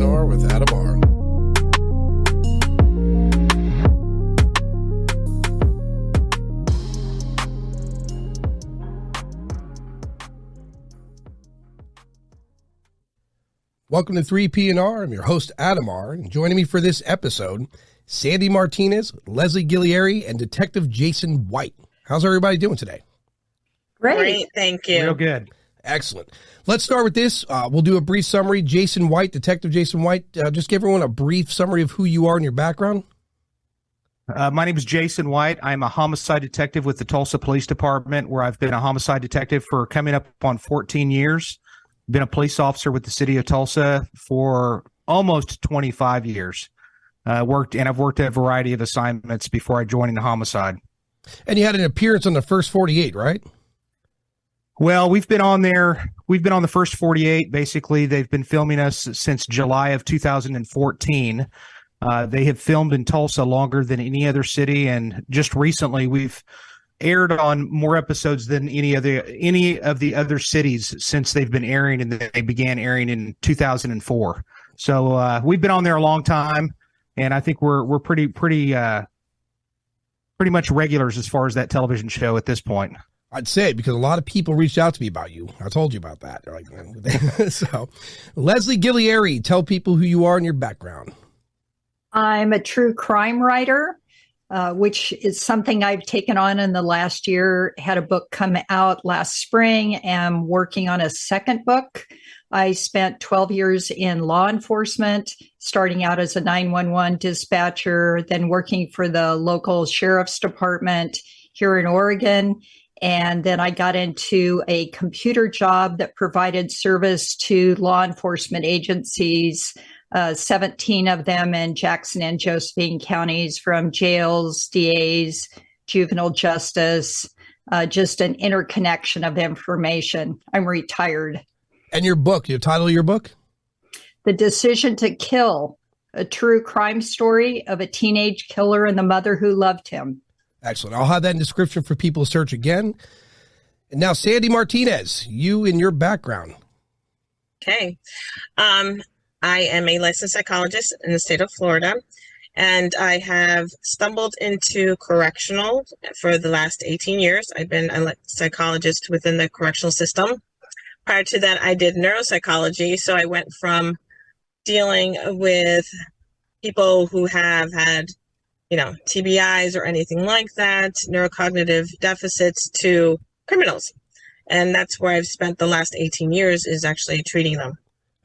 P&R with Adam R. Welcome to 3P&R. I'm your host, Adam R. And joining me for this episode, Sandy Martinez, Laci Ghiglieri, and Detective Jason White. How's everybody doing today? Great, thank you. Real good. Excellent. Let's start with this. We'll do a brief summary. Jason White, Detective Jason White, just give everyone a brief summary of who you are and your background. My name is Jason White. I'm a homicide detective with the Tulsa Police Department, where I've been a homicide detective for coming up on 14 years. Been a police officer with the city of Tulsa for almost 25 years. I've worked at a variety of assignments before I joined the homicide. And you had an appearance on the first 48, right? Well, we've been on the first 48. Basically, they've been filming us since July of 2014. They have filmed in Tulsa longer than any other city, and just recently we've aired on more episodes than any of the other cities since they've been airing, and they began airing in 2004. So we've been on there a long time, and I think we're pretty much regulars as far as that television show at this point. I'd say, because a lot of people reached out to me about you. I told you about that. So, Laci Ghiglieri, tell people who you are and your background. I'm a true crime writer, which is something I've taken on in the last year. Had a book come out last spring and working on a second book. I spent 12 years in law enforcement, starting out as a 911 dispatcher, then working for the local sheriff's department here in Oregon. And then I got into a computer job that provided service to law enforcement agencies, 17 of them in Jackson and Josephine counties, from jails, DAs, juvenile justice, just an interconnection of information. I'm retired. And your book, your title of your book? The Decision to Kill, a true crime story of a teenage killer and the mother who loved him. Excellent. I'll have that in description for people to search again. And now, Sandy Martinez, you and your background. Okay. I am a licensed psychologist in the state of Florida, and I have stumbled into correctional for the last 18 years. I've been a psychologist within the correctional system. Prior to that, I did neuropsychology, so I went from dealing with people who have had TBIs or anything like that, neurocognitive deficits, to criminals. And that's where I've spent the last 18 years, is actually treating them.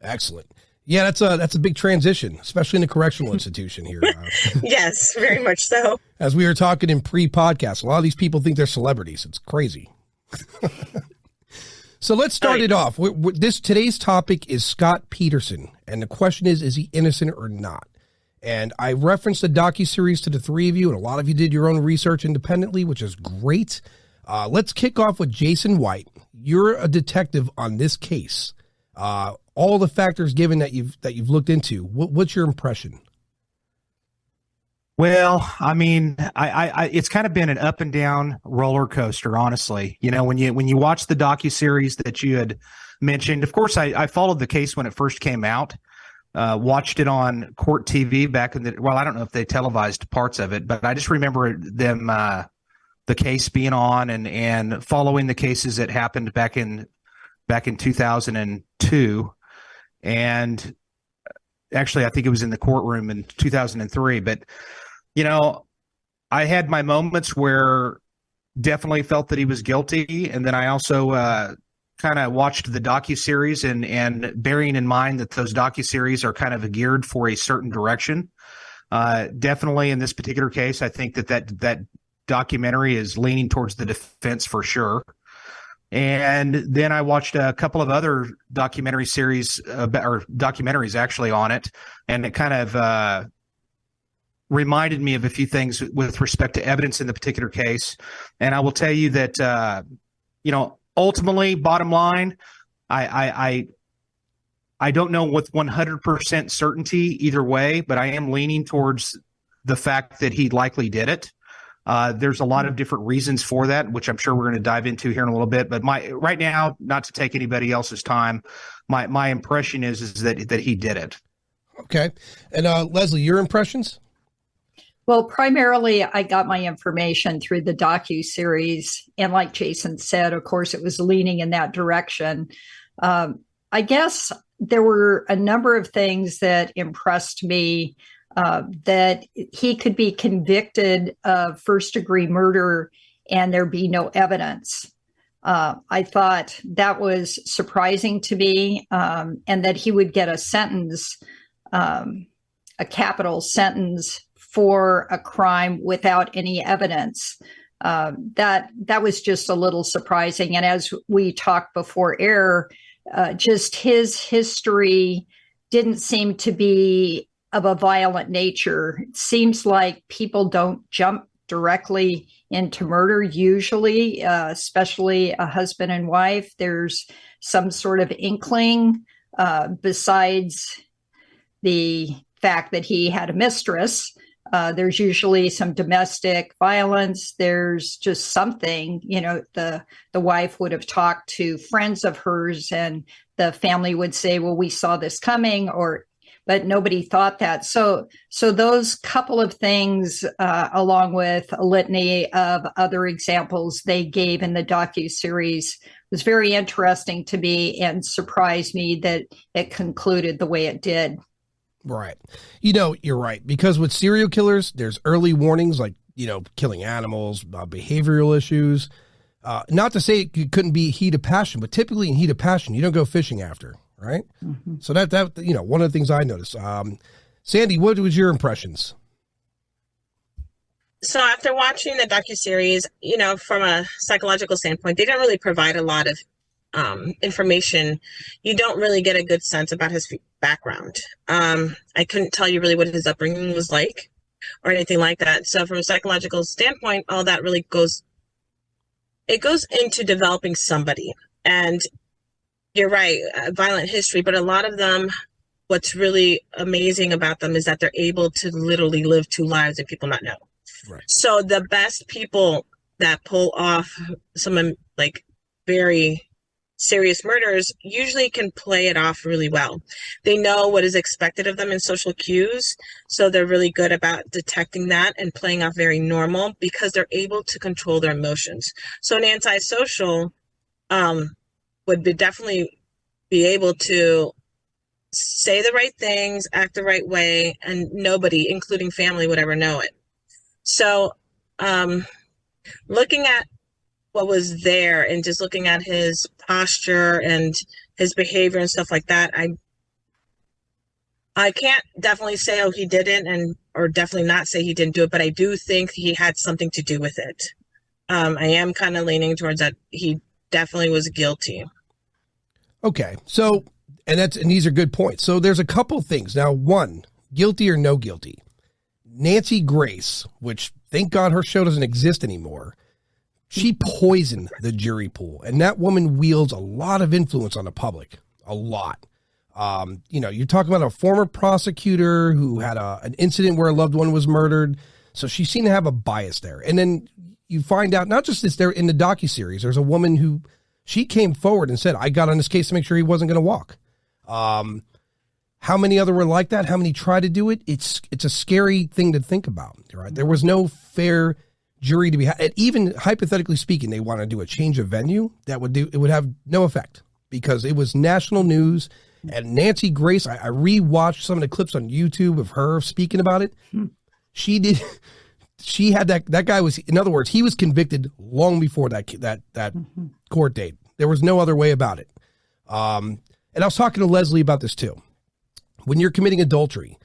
Excellent. Yeah, that's a big transition, especially in the correctional institution here. Yes, very much so. As we were talking in pre-podcast, a lot of these people think they're celebrities. It's crazy. So let's start it off. Today's topic is Scott Peterson, and the question is he innocent or not? And I referenced the docuseries to the three of you, and a lot of you did your own research independently, which is great. Let's kick off with Jason White. You're a detective on this case. All the factors given that you've looked into, what's your impression? Well, I mean, I it's kind of been an up and down roller coaster, honestly. When you watch the docuseries that you had mentioned, of course, I followed the case when it first came out. Watched it on Court TV back in I don't know if they televised parts of it, but I just remember them, the case being on and following the cases that happened back in 2002. And actually, I think it was in the courtroom in 2003. But, I had my moments where definitely felt that he was guilty. And then I also, kind of watched the docuseries and bearing in mind that those docuseries are kind of geared for a certain direction. Definitely in this particular case, I think that documentary is leaning towards the defense for sure. And then I watched a couple of other documentary series or documentaries actually on it. And it kind of reminded me of a few things with respect to evidence in the particular case. And I will tell you that, ultimately, bottom line, I don't know with 100% certainty either way, but I am leaning towards the fact that he likely did it. There's a lot of different reasons for that, which I'm sure we're going to dive into here in a little bit. But right now, not to take anybody else's time, my impression is that he did it. Okay. And Leslie, your impressions? Well, primarily I got my information through the docuseries. And like Jason said, of course, it was leaning in that direction. I guess there were a number of things that impressed me, that he could be convicted of first-degree murder and there be no evidence. I thought that was surprising to me, and that he would get a sentence, a capital sentence for a crime without any evidence. That was just a little surprising. And as we talked before air, just his history didn't seem to be of a violent nature. It seems like people don't jump directly into murder usually, especially a husband and wife. There's some sort of inkling, besides the fact that he had a mistress. There's usually some domestic violence. There's just something, the wife would have talked to friends of hers and the family would say, well, we saw this coming, but nobody thought that. So those couple of things, along with a litany of other examples they gave in the docuseries, was very interesting to me and surprised me that it concluded the way it did. Right. You're right. Because with serial killers, there's early warnings like, killing animals, behavioral issues. Not to say it couldn't be heat of passion, but typically in heat of passion, you don't go fishing after, right? Mm-hmm. So that one of the things I noticed. Sandy, what was your impressions? So after watching the docuseries, from a psychological standpoint, they didn't really provide a lot of information. You don't really get a good sense about his background. I couldn't tell you really what his upbringing was like or anything like that. So from a psychological standpoint, all that really goes into developing somebody. And you're right, violent history, but a lot of them, what's really amazing about them is that they're able to literally live two lives and people not know. Right. So the best people that pull off some very serious murders usually can play it off really well. They know what is expected of them in social cues, so they're really good about detecting that and playing off very normal because they're able to control their emotions. So an antisocial would definitely be able to say the right things, act the right way, and nobody, including family, would ever know it. So looking at what was there and just looking at his posture and his behavior and stuff like that, I can't definitely say, oh, he didn't, or definitely not say he didn't do it, but I do think he had something to do with it. I am kind of leaning towards that he definitely was guilty. Okay. So, and these are good points. So there's a couple things. Now, one, guilty or no guilty. Nancy Grace, which thank God her show doesn't exist anymore, she poisoned the jury pool, and that woman wields a lot of influence on the public, a lot. You're talking about a former prosecutor who had an incident where a loved one was murdered, so she seemed to have a bias there. And then you find out, not just this, there in the docuseries, there's a woman who, she came forward and said, I got on this case to make sure he wasn't going to walk. How many other were like that? How many tried to do it? It's a scary thing to think about, right? There was no fair jury to be had. Even hypothetically speaking, they want to do a change of venue, it would have no effect because it was national news. And Nancy Grace, I rewatched some of the clips on YouTube of her speaking about it. She had that guy was, in other words, he was convicted long before that court date. There was no other way about it. And I was talking to Leslie about this too. When you're committing adultery,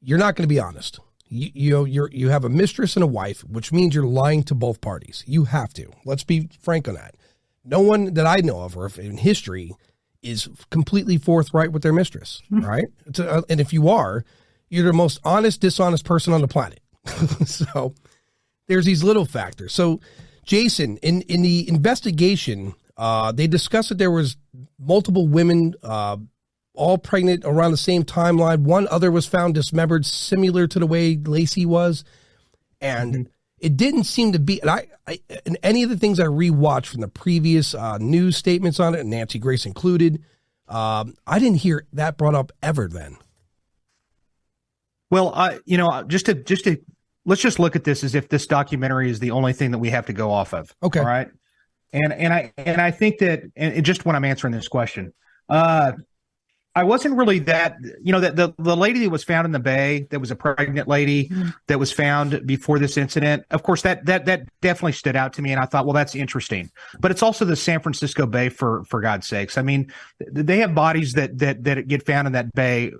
you're not going to be honest. You have a mistress and a wife, which means you're lying to both parties. You have to. Let's be frank on that. No one that I know of or in history is completely forthright with their mistress, right? And if you are, you're the most honest, dishonest person on the planet. So there's these little factors. So Jason, in the investigation, they discussed that there was multiple women all pregnant around the same timeline. One other was found dismembered, similar to the way Laci was. And it didn't seem to be, and I in any of the things I rewatched from the previous news statements on it, and Nancy Grace included, I didn't hear that brought up ever then. Well, just to let's just look at this as if this documentary is the only thing that we have to go off of. Okay. All right. And I think that, and just when I'm answering this question, I wasn't really that, that the lady that was found in the bay, that was a pregnant lady that was found before this incident. Of course, that definitely stood out to me. And I thought, well, that's interesting. But it's also the San Francisco Bay, for God's sakes. I mean, they have bodies that get found in that bay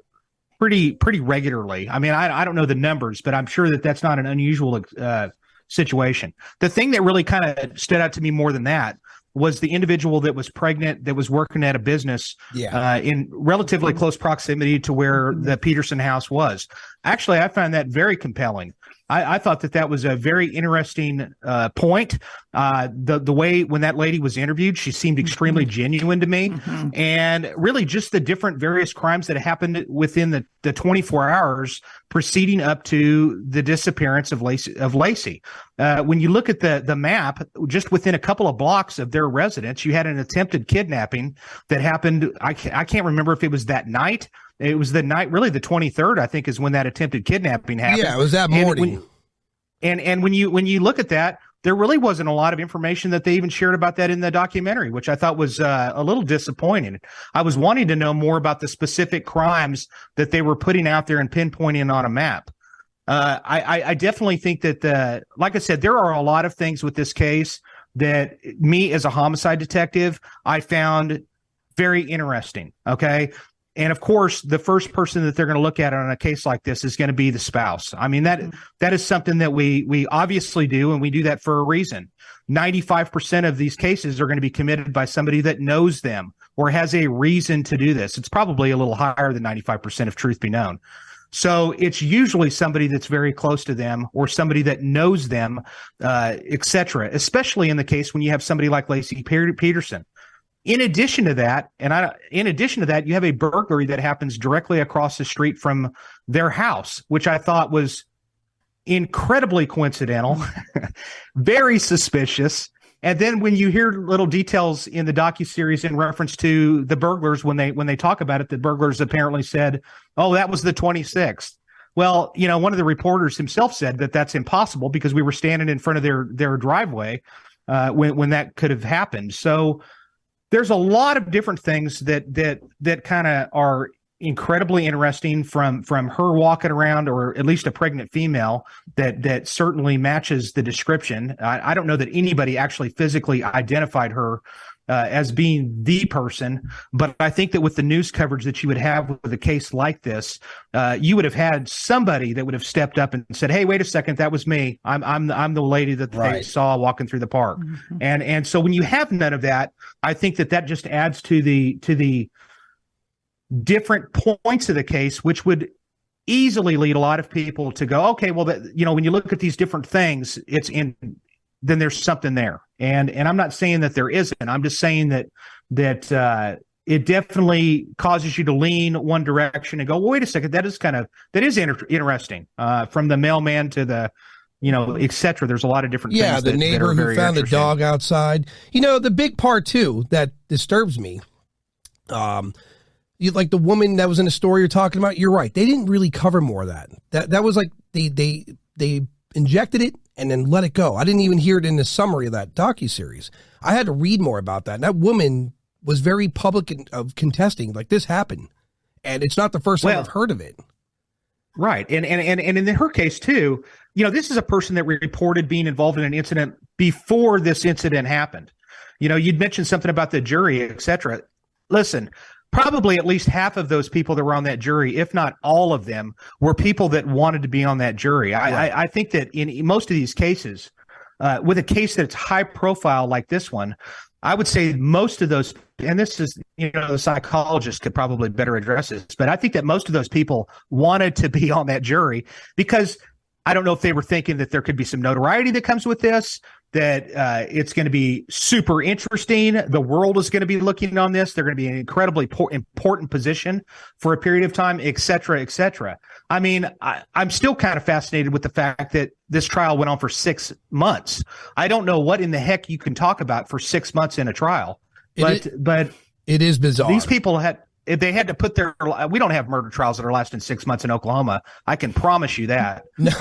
pretty regularly. I mean, I don't know the numbers, but I'm sure that that's not an unusual situation. The thing that really kind of stood out to me more than that was the individual that was pregnant, that was working at a business in relatively close proximity to where the Peterson house was. Actually, I found that very compelling. I thought that was a very interesting point. The way when that lady was interviewed, she seemed extremely genuine to me. And really just the different various crimes that happened within the 24 hours preceding up to the disappearance of Laci. When you look at the map, just within a couple of blocks of their residence, you had an attempted kidnapping that happened. I can't remember if it was that night. It was the night, really the 23rd, I think, is when that attempted kidnapping happened. Yeah, it was that morning. And when you look at that, there really wasn't a lot of information that they even shared about that in the documentary, which I thought was a little disappointing. I was wanting to know more about the specific crimes that they were putting out there and pinpointing on a map. I definitely think that, like I said, there are a lot of things with this case that me as a homicide detective, I found very interesting. Okay. And of course, the first person that they're going to look at on a case like this is going to be the spouse. I mean, that is something that we obviously do, and we do that for a reason. 95% of these cases are going to be committed by somebody that knows them or has a reason to do this. It's probably a little higher than 95%, if truth be known. So it's usually somebody that's very close to them or somebody that knows them, et cetera, especially in the case when you have somebody like Laci Peterson. In addition to that, you have a burglary that happens directly across the street from their house, which I thought was incredibly coincidental, very suspicious. And then when you hear little details in the docuseries in reference to the burglars, when they talk about it, the burglars apparently said, "Oh, that was the 26th." Well, one of the reporters himself said that that's impossible because we were standing in front of their driveway when that could have happened. So there's a lot of different things that kind of are incredibly interesting from her walking around, or at least a pregnant female that certainly matches the description. I don't know that anybody actually physically identified her as being the person, but I think that with the news coverage that you would have with a case like this, you would have had somebody that would have stepped up and said, "Hey, wait a second, that was me. I'm the lady that they saw walking through the park." And so when you have none of that, I think that just adds to the different points of the case, which would easily lead a lot of people to go, okay, well, when you look at these different things, then there's something there. And I'm not saying that there isn't. I'm just saying that it definitely causes you to lean one direction and go, well, wait a second, that is interesting. From the mailman to the, et cetera. There's a lot of different things. Yeah, the neighbor who found the dog outside. The big part too that disturbs me. Like the woman that was in the story you're talking about, you're right. They didn't really cover more of that. That was like they injected it and then let it go. I didn't even hear it in the summary of that docuseries. I had to read more about that. And that woman was very public of contesting, like, this happened. And it's not the first time I've heard of it. Right. And in her case too, this is a person that reported being involved in an incident before this incident happened. You'd mentioned something about the jury, et cetera. Listen, probably at least half of those people that were on that jury, if not all of them, were people that wanted to be on that jury. I think that in most of these cases, with a case that's high profile like this one, I would say most of those, and this is, the psychologist could probably better address this, but I think that most of those people wanted to be on that jury because I don't know if they were thinking that there could be some notoriety that comes with this, that it's going to be super interesting. The world is going to be looking on this. They're going to be in an incredibly important position for a period of time, et cetera, et cetera. I mean, I'm still kind of fascinated with the fact that this trial went on for 6 months. I don't know what in the heck you can talk about for 6 months in a trial, but it is bizarre. These people had, if they had to put we don't have murder trials that are lasting 6 months in Oklahoma. I can promise you that. No.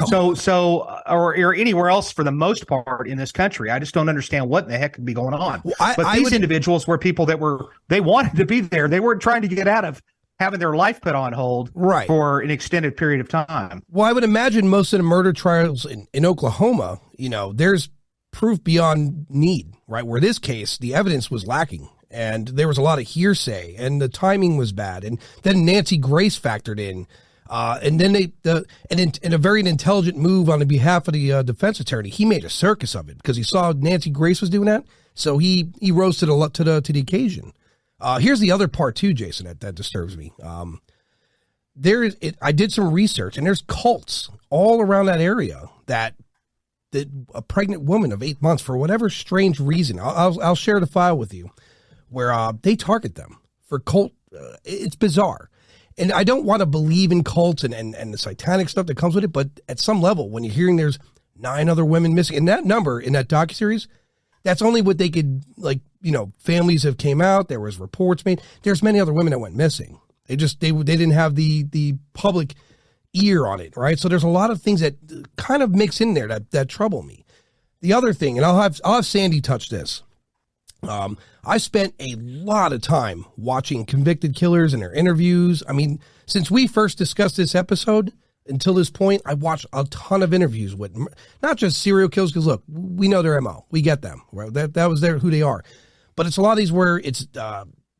Or anywhere else for the most part in this country. I just don't understand what in the heck could be going on. Well, these individuals were people that they wanted to be there. They weren't trying to get out of having their life put on hold for an extended period of time. Well, I would imagine most of the murder trials in Oklahoma, there's proof beyond need, right? Where this case, the evidence was lacking and there was a lot of hearsay and the timing was bad. And then Nancy Grace factored in. And then in a very intelligent move on the behalf of the defense attorney, he made a circus of it because he saw Nancy Grace was doing that. So he rose to the occasion. Here's the other part too, Jason, that disturbs me. I did some research and there's cults all around that area that a pregnant woman of 8 months, for whatever strange reason, I'll share the file with you, where they target them for cult. It's bizarre. And I don't want to believe in cults and the satanic stuff that comes with it, but at some level, when you're hearing there's 9 other women missing, and that number in that docuseries, that's only what they could, families have came out. There was reports made. There's many other women that went missing. They didn't have the public ear on it, right? So there's a lot of things that kind of mix in there that trouble me. The other thing, and I'll have Sandy touch this. I spent a lot of time watching convicted killers and their interviews. I mean, since we first discussed this episode until this point, I watched a ton of interviews with not just serial killers, because look, we know their MO. We get them. Right? That was who they are. But it's a lot of these where it's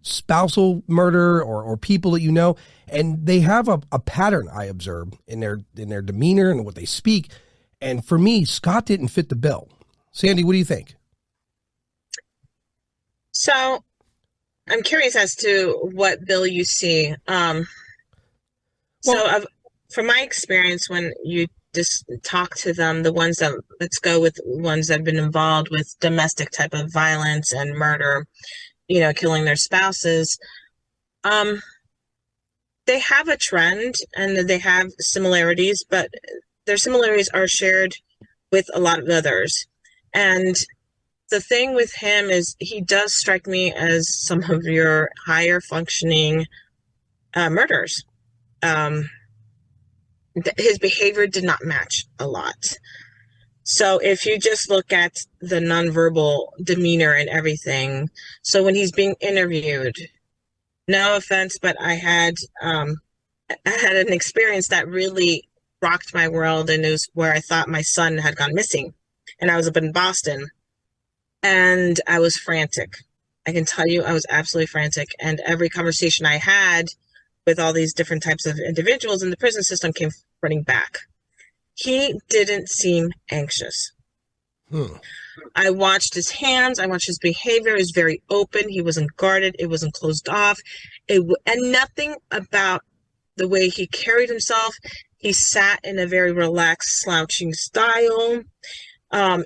spousal murder or people that and they have a pattern I observe in their demeanor and what they speak. And for me, Scott didn't fit the bill. Sandy, what do you think? So I'm curious as to what bill you see. From my experience, when you just talk to them, let's go with ones that have been involved with domestic type of violence and murder, killing their spouses, they have a trend and they have similarities, but their similarities are shared with a lot of others. And the thing with him is he does strike me as some of your higher functioning murderers. His behavior did not match a lot. So if you just look at the nonverbal demeanor and everything, so when he's being interviewed, no offense, but I had an experience that really rocked my world, and it was where I thought my son had gone missing, and I was up in Boston, and I was frantic. I can tell you I was absolutely frantic, and every conversation I had with all these different types of individuals in the prison system came running back. He didn't seem anxious. I watched his hands. I watched his behavior. It was very open. He wasn't guarded. It wasn't closed off. And nothing about the way he carried himself. He sat in a very relaxed, slouching style,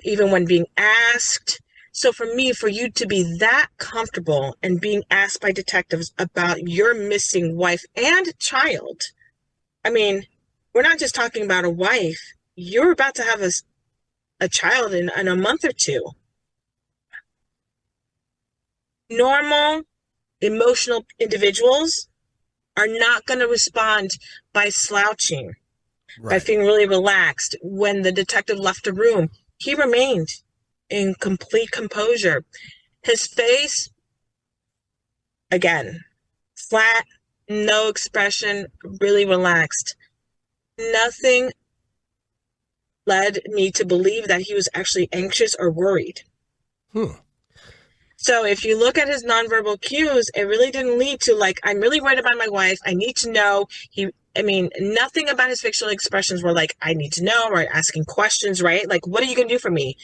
even when being asked. So for me, for you to be that comfortable and being asked by detectives about your missing wife and child, I mean, we're not just talking about a wife. You're about to have a child in a month or two. Normal, emotional individuals are not going to respond by slouching, by feeling really relaxed. When the detective left the room, he remained in complete composure. His face, again, flat, no expression, really relaxed. Nothing led me to believe that he was actually anxious or worried. So if you look at his nonverbal cues, it really didn't lead to I'm really worried about my wife. I need to know. Nothing about his facial expressions were I need to know, or asking questions, right? What are you going to do for me?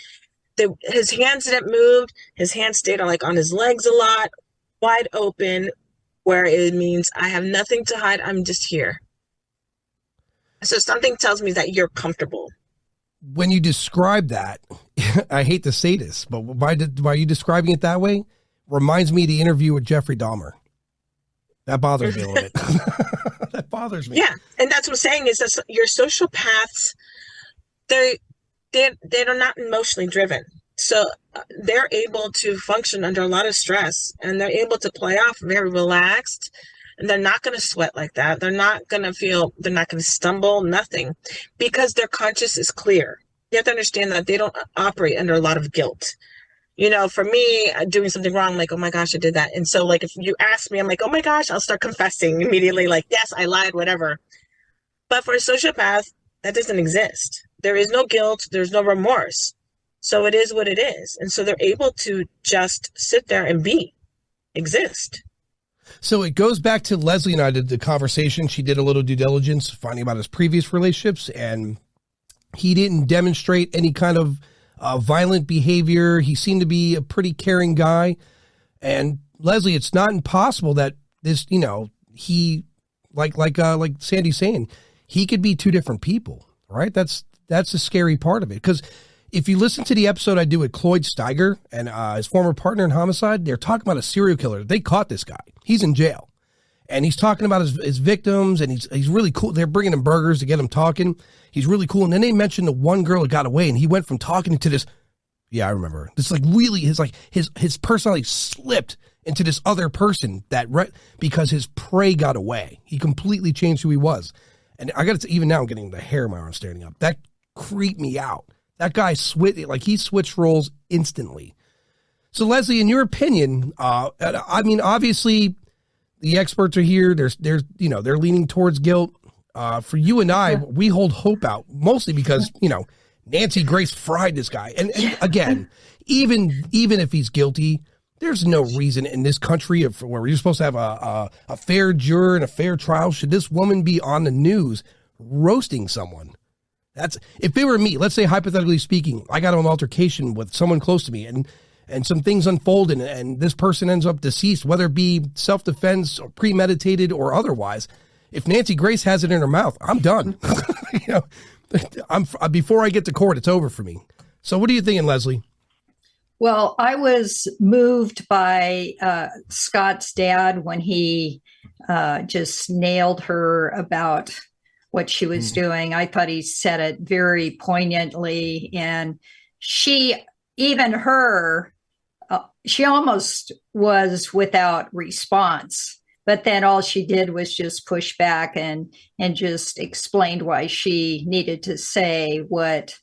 His hands didn't move. His hands stayed on his legs a lot, wide open, where it means I have nothing to hide. I'm just here. So something tells me that you're comfortable. When you describe that, I hate to say this, but why are you describing it that way? Reminds me of the interview with Jeffrey Dahmer. That bothers me a little bit. That bothers me. Yeah, and that's what I'm saying is that your sociopaths, they're not emotionally driven. So they're able to function under a lot of stress, and they're able to play off very relaxed. And they're not going to sweat like that. They're not going to stumble, nothing, because their conscience is clear. You have to understand that they don't operate under a lot of guilt. For me, doing something wrong, I'm like, oh my gosh, I did that. And so, like, if you ask me, I'm like, oh my gosh, I'll start confessing immediately, like, yes, I lied, whatever. But for a sociopath, that doesn't exist. There is no guilt. There's no remorse. So it is what it is. And so they're able to just sit there and exist. So it goes back to Leslie and I did the conversation. She did a little due diligence, finding about his previous relationships, and he didn't demonstrate any kind of violent behavior. He seemed to be a pretty caring guy. And Leslie, it's not impossible that this, he, like Sandy's saying, he could be two different people, right? That's the scary part of it. Because if you listen to the episode I do with Cloyd Steiger and his former partner in Homicide, they're talking about a serial killer. They caught this guy. He's in jail. And he's talking about his victims, and he's really cool. They're bringing him burgers to get him talking. He's really cool. And then they mentioned the one girl that got away, and he went from talking to this. Yeah, I remember. This really his personality slipped into this other person because his prey got away. He completely changed who he was. And I got to even now I'm getting the hair on my arm standing up. That creeped me out. That guy he switched roles instantly. So Leslie, in your opinion, I mean, obviously the experts are here. They're leaning towards guilt. For you and I, we hold hope out mostly because, Nancy Grace fried this guy. And again, even if he's guilty, there's no reason in this country where you're supposed to have a fair juror and a fair trial. Should this woman be on the news roasting someone? If it were me, let's say hypothetically speaking, I got an altercation with someone close to me and some things unfolded and this person ends up deceased, whether it be self-defense or premeditated or otherwise. If Nancy Grace has it in her mouth, I'm done. Before I get to court, it's over for me. So what are you thinking, Leslie? Well, I was moved by Scott's dad when he just nailed her about what she was doing. I thought he said it very poignantly. And she almost was without response. But then all she did was just push back and just explained why she needed to say what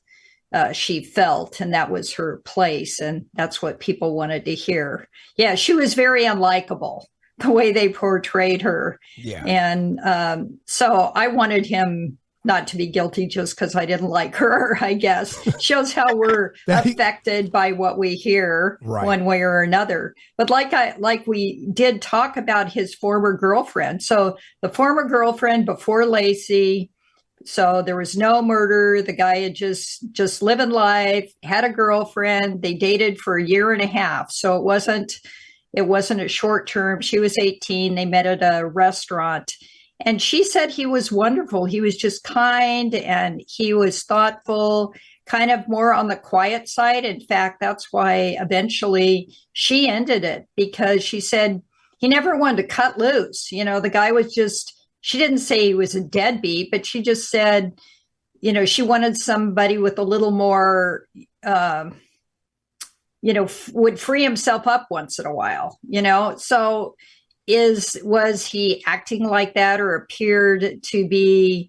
she felt, and that was her place, and that's what people wanted to hear. Yeah, she was very unlikable, the way they portrayed her. Yeah. And so I wanted him not to be guilty just because I didn't like her, I guess. Shows how we're affected by what we hear one way or another. But like we did talk about his former girlfriend. So the former girlfriend before Laci, so there was no murder. The guy had just living life, had a girlfriend. They dated for a year and a half. So it wasn't a short term. She was 18. They met at a restaurant. And she said he was wonderful. He was just kind and he was thoughtful, kind of more on the quiet side. In fact, that's why eventually she ended it, because she said he never wanted to cut loose. The guy was she didn't say he was a deadbeat, but she just said, she wanted somebody with a little more, would free himself up once in a while, So was he acting like that, or appeared to be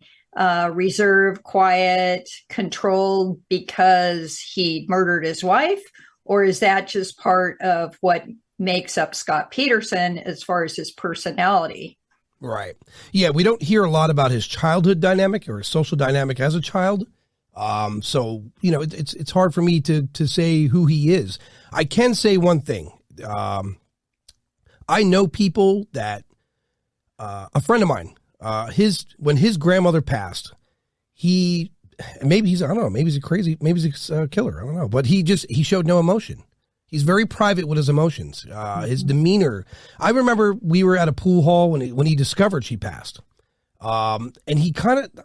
reserved, quiet, controlled because he murdered his wife? Or is that just part of what makes up Scott Peterson as far as his personality? Right. Yeah, we don't hear a lot about his childhood dynamic or his social dynamic as a child. So, it's hard for me to say who he is. I can say one thing. I know people that a friend of mine, when his grandmother passed, maybe he's a killer. I don't know. But he showed no emotion. He's very private with his emotions. His demeanor. I remember we were at a pool hall when he discovered she passed. And he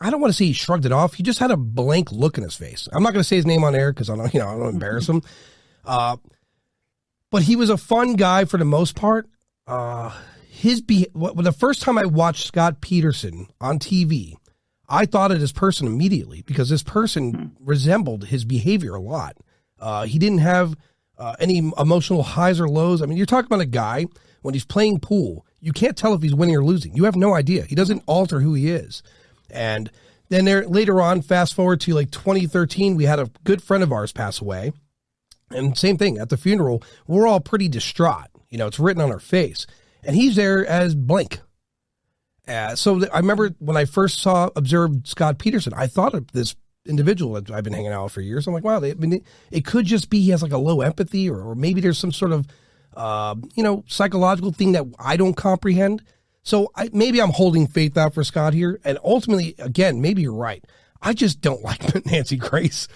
I don't want to say he shrugged it off. He just had a blank look in his face. I'm not going to say his name on air because I don't want to embarrass him. But he was a fun guy for the most part. The first time I watched Scott Peterson on TV, I thought of this person immediately because this person resembled his behavior a lot. He didn't have any emotional highs or lows. I mean, you're talking about a guy when he's playing pool, you can't tell if he's winning or losing. You have no idea. He doesn't alter who he is. And then later on, fast forward to like 2013, we had a good friend of ours pass away. And same thing, at the funeral, we're all pretty distraught. It's written on our face. And he's there as blank. So I remember when I first observed Scott Peterson, I thought of this individual that I've been hanging out with for years. I'm like, wow, it could just be he has like a low empathy, or maybe there's some sort of, psychological thing that I don't comprehend. So maybe I'm holding faith out for Scott here. And ultimately, again, maybe you're right. I just don't like Nancy Grace.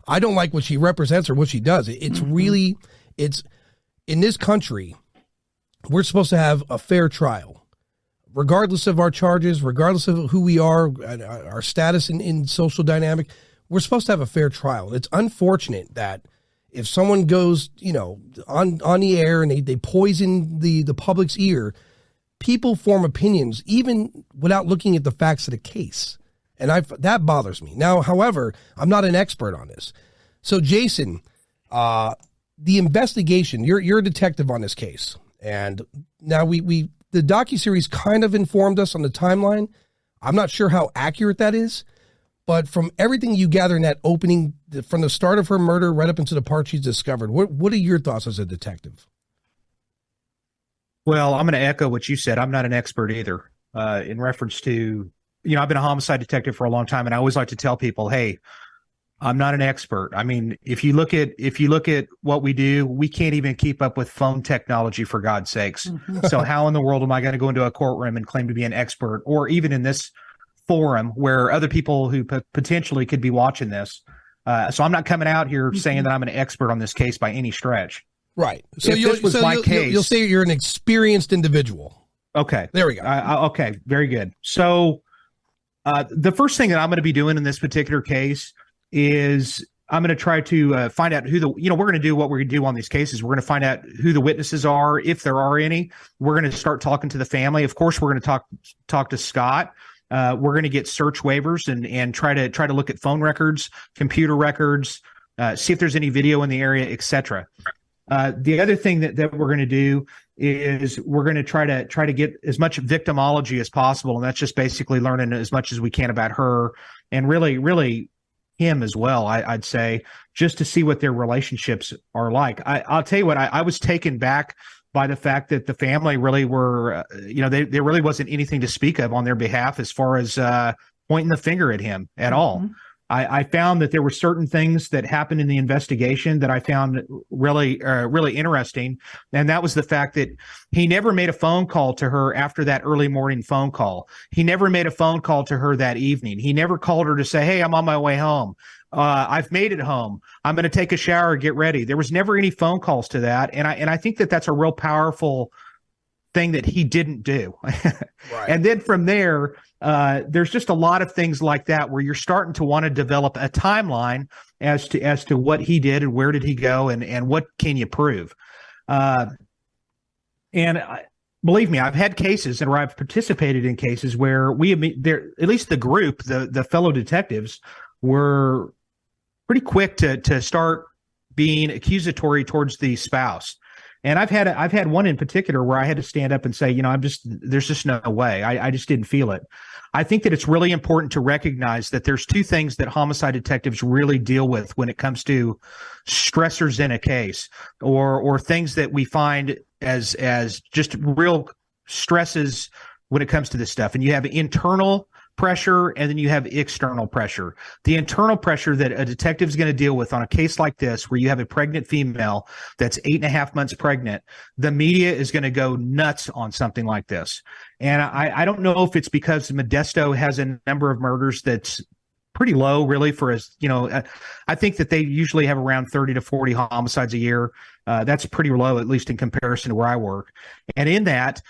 I don't like what she represents or what she does. It's really, in this country, we're supposed to have a fair trial, regardless of our charges, regardless of who we are, our status in social dynamic. We're supposed to have a fair trial. It's unfortunate that if someone goes, on the air and they poison the public's ear, people form opinions even without looking at the facts of the case. And that bothers me. Now, however, I'm not an expert on this. So, Jason, the investigation, you're a detective on this case. And now the docuseries kind of informed us on the timeline. I'm not sure how accurate that is, but from everything you gather in that opening, from the start of her murder right up into the part she's discovered, what are your thoughts as a detective? Well, I'm going to echo what you said. I'm not an expert either. In reference to, I've been a homicide detective for a long time, and I always like to tell people, hey, I'm not an expert. I mean, if you look at what we do, we can't even keep up with phone technology, for God's sakes. Mm-hmm. So how in the world am I going to go into a courtroom and claim to be an expert, or even in this forum where other people who potentially could be watching this? So I'm not coming out here saying that I'm an expert on this case by any stretch. Right. So you'll say you're an experienced individual. Okay. There we go. Okay. Very good. So the first thing that I'm going to be doing in this particular case is I'm going to try to find out who we're going to do what we're going to do on these cases. We're going to find out who the witnesses are, if there are any. We're going to start talking to the family. Of course, we're going to talk to Scott. We're going to get search waivers and try to look at phone records, computer records, see if there's any video in the area, etc. The other thing that we're going to do is we're going to try to get as much victimology as possible, and that's just basically learning as much as we can about her and really him as well. I'd say, just to see what their relationships are like. I'll tell you what, I was taken back by the fact that the family really were, there really wasn't anything to speak of on their behalf as far as pointing the finger at him at all. I found that there were certain things that happened in the investigation that I found really interesting. And that was the fact that he never made a phone call to her after that early morning phone call. He never made a phone call to her that evening. He never called her to say, hey, I'm on my way home. I've made it home. I'm going to take a shower, get ready. There was never any phone calls to that. And I think that that's a real powerful thing that he didn't do. Right. And then from there, there's just a lot of things like that where you're starting to want to develop a timeline as to what he did and where did he go and what can you prove. Believe me, I've had cases where I've participated in cases where at least the group, the fellow detectives, were pretty quick to start being accusatory towards the spouse. And I've had one in particular where I had to stand up and say, there's just no way. I just didn't feel it. I think that it's really important to recognize that there's two things that homicide detectives really deal with when it comes to stressors in a case or things that we find as just real stresses when it comes to this stuff. And you have internal pressure, and then you have external pressure. The internal pressure that a detective is going to deal with on a case like this, where you have a pregnant female that's 8.5 months pregnant, the media is going to go nuts on something like this. And I don't know if it's because Modesto has a number of murders that's pretty low, really, for us. I think that they usually have around 30 to 40 homicides a year. That's pretty low, at least in comparison to where I work. And in that,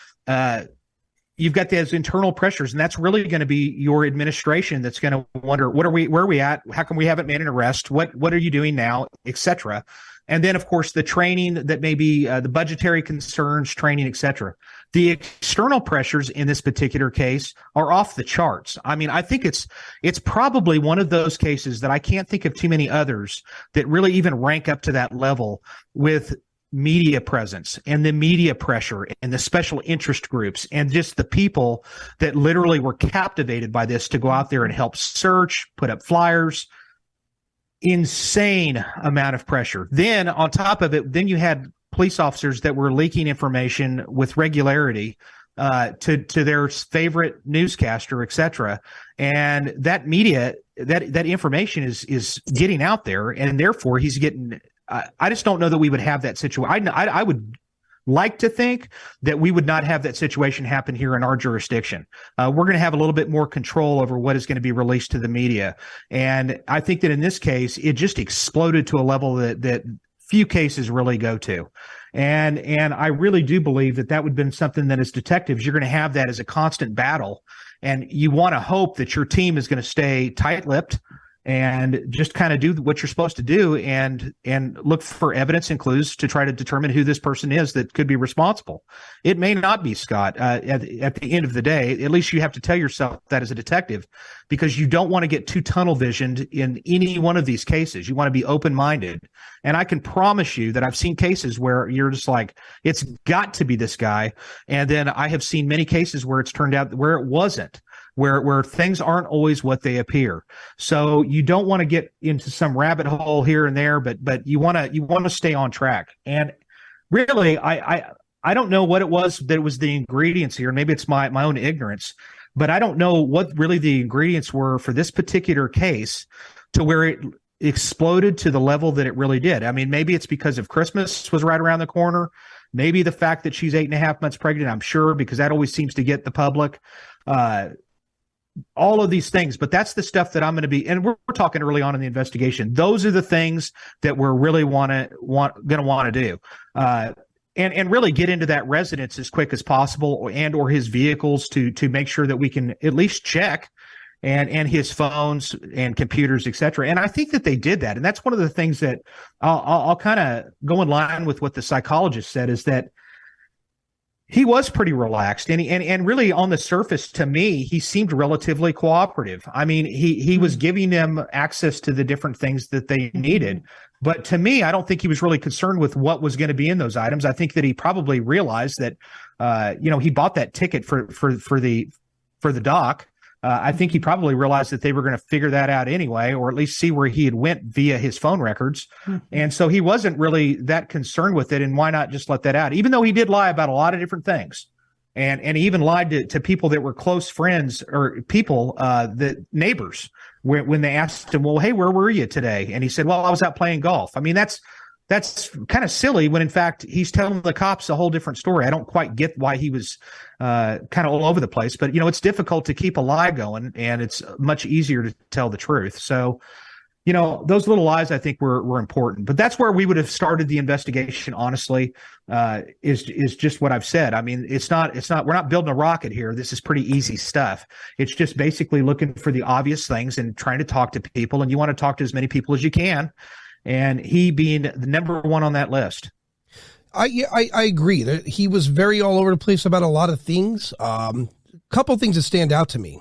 you've got those internal pressures, and that's really going to be your administration that's going to wonder, where are we at? How come we haven't made an arrest? What are you doing now, et cetera? And then, of course, the training that may be the budgetary concerns, training, et cetera. The external pressures in this particular case are off the charts. I mean, I think it's probably one of those cases that I can't think of too many others that really even rank up to that level with media presence and the media pressure and the special interest groups and just the people that literally were captivated by this to go out there and help search, put up flyers. Insane amount of pressure. Then on top of it, then you had police officers that were leaking information with regularity to their favorite newscaster, et cetera. And that media, that information is getting out there, and therefore he's getting. I just don't know that we would have that situation. I would like to think that we would not have that situation happen here in our jurisdiction. We're going to have a little bit more control over what is going to be released to the media. And I think that in this case, it just exploded to a level that few cases really go to. And I really do believe that would have been something that as detectives, you're going to have that as a constant battle. And you want to hope that your team is going to stay tight-lipped and just kind of do what you're supposed to do and look for evidence and clues to try to determine who this person is that could be responsible. It may not be Scott at the end of the day. At least you have to tell yourself that as a detective, because you don't want to get too tunnel visioned in any one of these cases. You want to be open-minded. And I can promise you that I've seen cases where you're just like, it's got to be this guy. And then I have seen many cases where it's turned out where it wasn't. Where things aren't always what they appear. So you don't want to get into some rabbit hole here and there, but you want to stay on track. And really, I don't know what it was that was the ingredients here. Maybe it's my own ignorance, but I don't know what really the ingredients were for this particular case to where it exploded to the level that it really did. I mean, maybe it's because of Christmas was right around the corner. Maybe the fact that she's 8.5 months pregnant, I'm sure, because that always seems to get the public. All of these things, but that's the stuff that I'm going to be, and we're talking early on in the investigation. Those are the things that we're really going to want to do, and really get into that residence as quick as possible, or his vehicles to make sure that we can at least check, and his phones and computers, etc. And I think that they did that, and that's one of the things that I'll kind of go in line with what the psychologist said, is that he was pretty relaxed, and really on the surface, to me, he seemed relatively cooperative. I mean, he was giving them access to the different things that they needed. But to me, I don't think he was really concerned with what was going to be in those items. I think that he probably realized that, he bought that ticket for the doc. I think he probably realized that they were going to figure that out anyway, or at least see where he had went via his phone records. And so he wasn't really that concerned with it. And why not just let that out? Even though he did lie about a lot of different things. And he even lied to people that were close friends or people, that neighbors, when they asked him, well, hey, where were you today? And he said, well, I was out playing golf. I mean, that's kind of silly when in fact he's telling the cops a whole different story. I don't quite get why he was kind of all over the place, but it's difficult to keep a lie going, and it's much easier to tell the truth. So, those little lies I think were important, but that's where we would have started the investigation. Honestly, is just what I've said. I mean, it's not, we're not building a rocket here. This is pretty easy stuff. It's just basically looking for the obvious things and trying to talk to people, and you want to talk to as many people as you can. And he being the number one on that list. I agree that he was very all over the place about a lot of things. Couple things that stand out to me.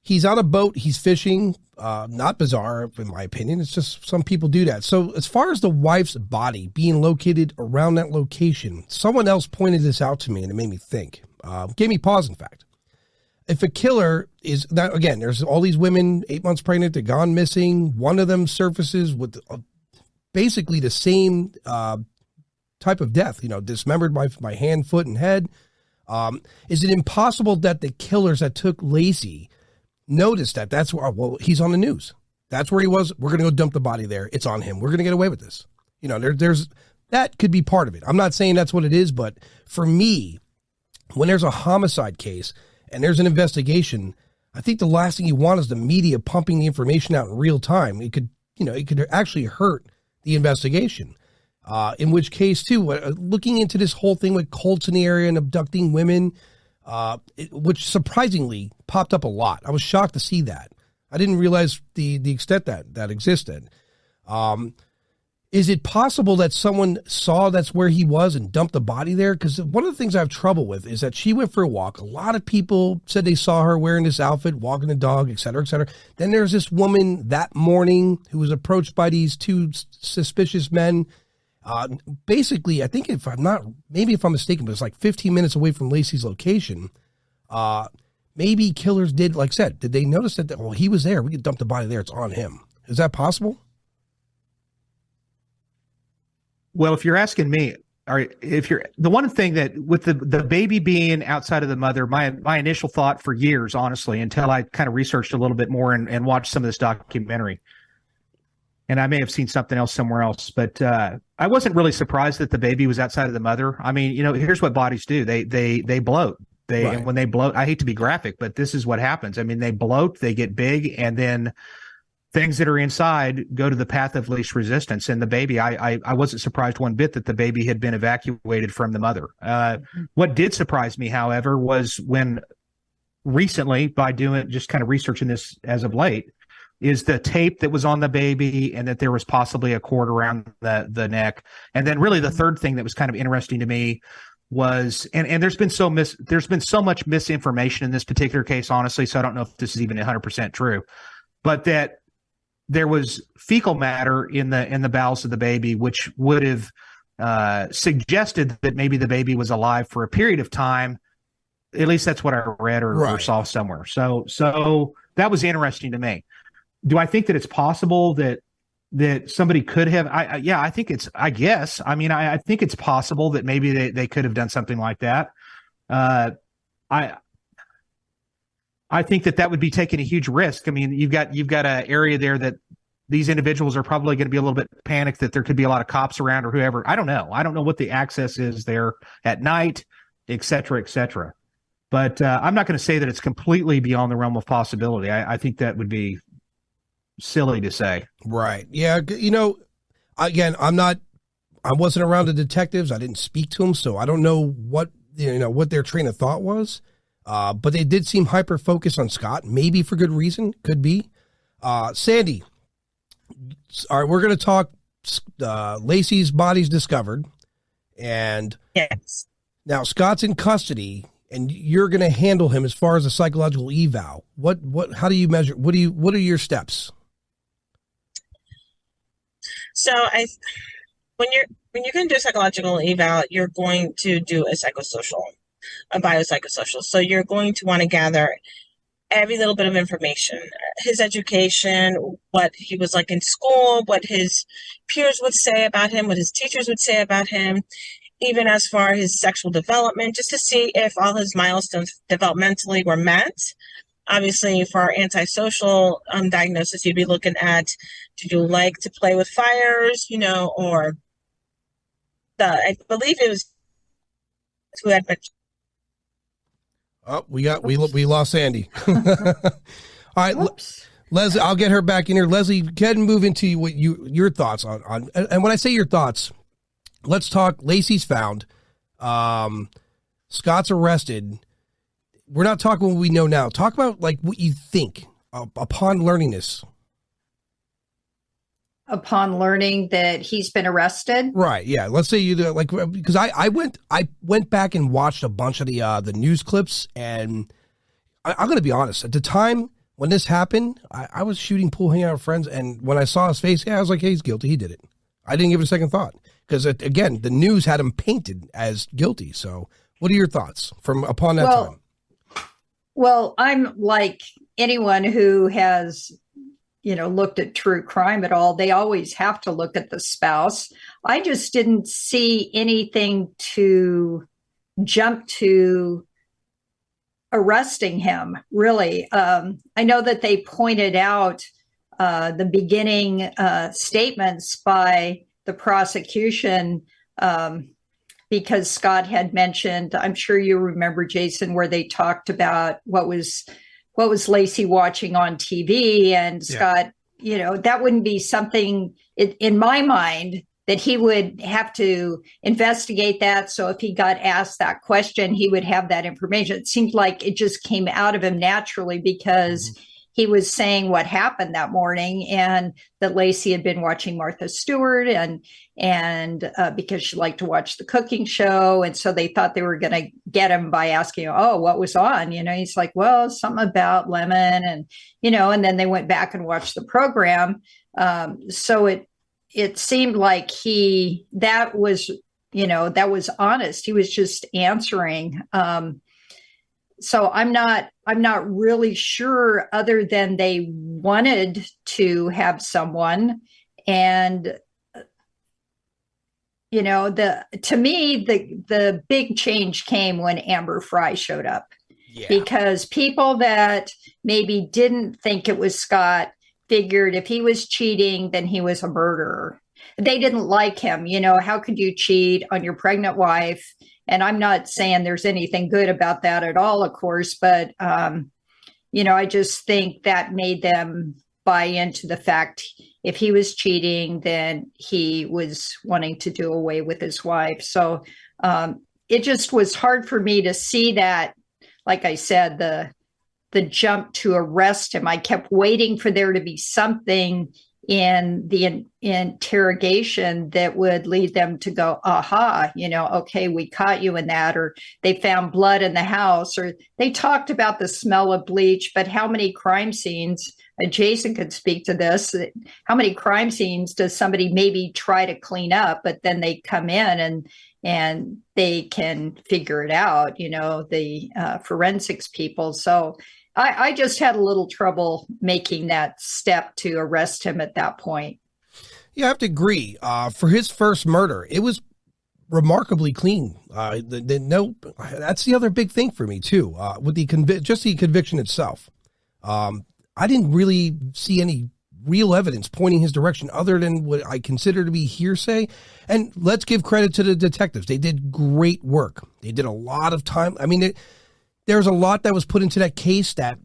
He's on a boat. He's fishing. Not bizarre, in my opinion. It's just some people do that. So as far as the wife's body being located around that location, someone else pointed this out to me, and it made me think. Gave me pause, in fact. If a killer is, now again, there's all these women 8 months pregnant, they're gone missing. One of them surfaces with basically the same type of death, dismembered by hand, foot, and head. Is it impossible that the killers that took Laci noticed that that's where, well, he's on the news. That's where he was. We're going to go dump the body there. It's on him. We're going to get away with this. There's that could be part of it. I'm not saying that's what it is, but for me, when there's a homicide case and there's an investigation, I think the last thing you want is the media pumping the information out in real time. It could actually hurt the investigation. In which case, too, looking into this whole thing with cults in the area and abducting women, which surprisingly popped up a lot. I was shocked to see that. I didn't realize the extent that existed. Is it possible that someone saw that's where he was and dumped the body there? Because one of the things I have trouble with is that she went for a walk. A lot of people said they saw her wearing this outfit, walking the dog, et cetera, et cetera. Then there's this woman that morning who was approached by these two suspicious men. Basically, I think if I'm mistaken, but it's like 15 minutes away from Laci's location. Maybe killers did, like I said, did they notice that, well, he was there, we could dump the body there, it's on him. Is that possible? Well, if you're asking me, the one thing that with the baby being outside of the mother, my initial thought for years, honestly, until I kind of researched a little bit more and watched some of this documentary, and I may have seen something else somewhere else, but I wasn't really surprised that the baby was outside of the mother. I mean, here's what bodies do. They bloat. Right. And when they bloat, I hate to be graphic, but this is what happens. I mean, they bloat, they get big, and then things that are inside go to the path of least resistance. And the baby, I wasn't surprised one bit that the baby had been evacuated from the mother. What did surprise me, however, was when recently, by doing just kind of researching this as of late, is the tape that was on the baby and that there was possibly a cord around the neck. And then really the third thing that was kind of interesting to me was, and there's been so much misinformation in this particular case, honestly, so I don't know if this is even 100% true, but that there was fecal matter in the bowels of the baby, which would have suggested that maybe the baby was alive for a period of time. At least that's what I read or saw somewhere. So that was interesting to me. Do I think that it's possible that somebody could have? I think it's. I guess. I mean, I think it's possible that maybe they could have done something like that. I think that would be taking a huge risk. I mean, you've got an area there that these individuals are probably going to be a little bit panicked that there could be a lot of cops around or whoever. I don't know. I don't know what the access is there at night, et cetera, et cetera. But I'm not going to say that it's completely beyond the realm of possibility. I think that would be silly to say. Right. Yeah. Again, I wasn't around the detectives. I didn't speak to them, so I don't know what their train of thought was. But they did seem hyper focused on Scott, maybe for good reason. Could be. Sandy. All right. We're going to talk Laci's body's discovered. And yes. Now Scott's in custody and you're going to handle him as far as a psychological eval. How do you measure? What are your steps? So when you're going to do a psychological eval, you're going to do a biopsychosocial. So you're going to want to gather every little bit of information, his education, what he was like in school, what his peers would say about him, what his teachers would say about him, even as far as his sexual development, just to see if all his milestones developmentally were met. Obviously, for our antisocial diagnosis, you'd be looking at, did you like to play with fires, or I believe it was who had mentioned. Oh, we lost Sandy. All right, Leslie, I'll get her back in here. Leslie, go ahead and move into your thoughts on. And when I say your thoughts, let's talk. Laci's found. Scott's arrested. We're not talking what we know now. Talk about like what you think upon learning this. Upon learning that he's been arrested, right? Yeah. Let's say you do, like, because I went back and watched a bunch of the news clips, and I'm going to be honest. At the time when this happened, I was shooting pool, hanging out with friends, and when I saw his face, I was like, hey, he's guilty. He did it. I didn't give it a second thought because again, the news had him painted as guilty. So, what are your thoughts from upon that time? Well, I'm like anyone who has, looked at true crime at all. They always have to look at the spouse. I just didn't see anything to jump to arresting him, really. I know that they pointed out the beginning statements by the prosecution because Scott had mentioned, I'm sure you remember, Jason, where they talked about what was Laci watching on TV, and Scott, that wouldn't be something in my mind that he would have to investigate that. So if he got asked that question, he would have that information. It seemed like it just came out of him naturally because he was saying what happened that morning, and that Laci had been watching Martha Stewart and because she liked to watch the cooking show. And so they thought they were going to get him by asking, oh, what was on? He's like, well, something about lemon and then they went back and watched the program. So it seemed like that was honest. He was just answering. So I'm not really sure, other than they wanted to have someone. And to me, the big change came when Amber Frey showed up. Yeah. Because people that maybe didn't think it was Scott figured if he was cheating, then he was a murderer. They didn't like him. How could you cheat on your pregnant wife? And I'm not saying there's anything good about that at all, of course, but, I just think that made them buy into the fact if he was cheating, then he was wanting to do away with his wife. So it just was hard for me to see that. Like I said, the jump to arrest him, I kept waiting for there to be something in the interrogation that would lead them to go, aha, okay, we caught you in that, or they found blood in the house, or they talked about the smell of bleach. But how many crime scenes, Jason could speak to this, how many crime scenes does somebody maybe try to clean up, but then they come in and they can figure it out, the forensics people. So I just had a little trouble making that step to arrest him at that point. Yeah, I have to agree. For his first murder, it was remarkably clean. That's the other big thing for me too. With the conviction itself, I didn't really see any real evidence pointing his direction other than what I consider to be hearsay. And let's give credit to the detectives. They did great work. They did a lot of time. I mean, there's a lot that was put into that case that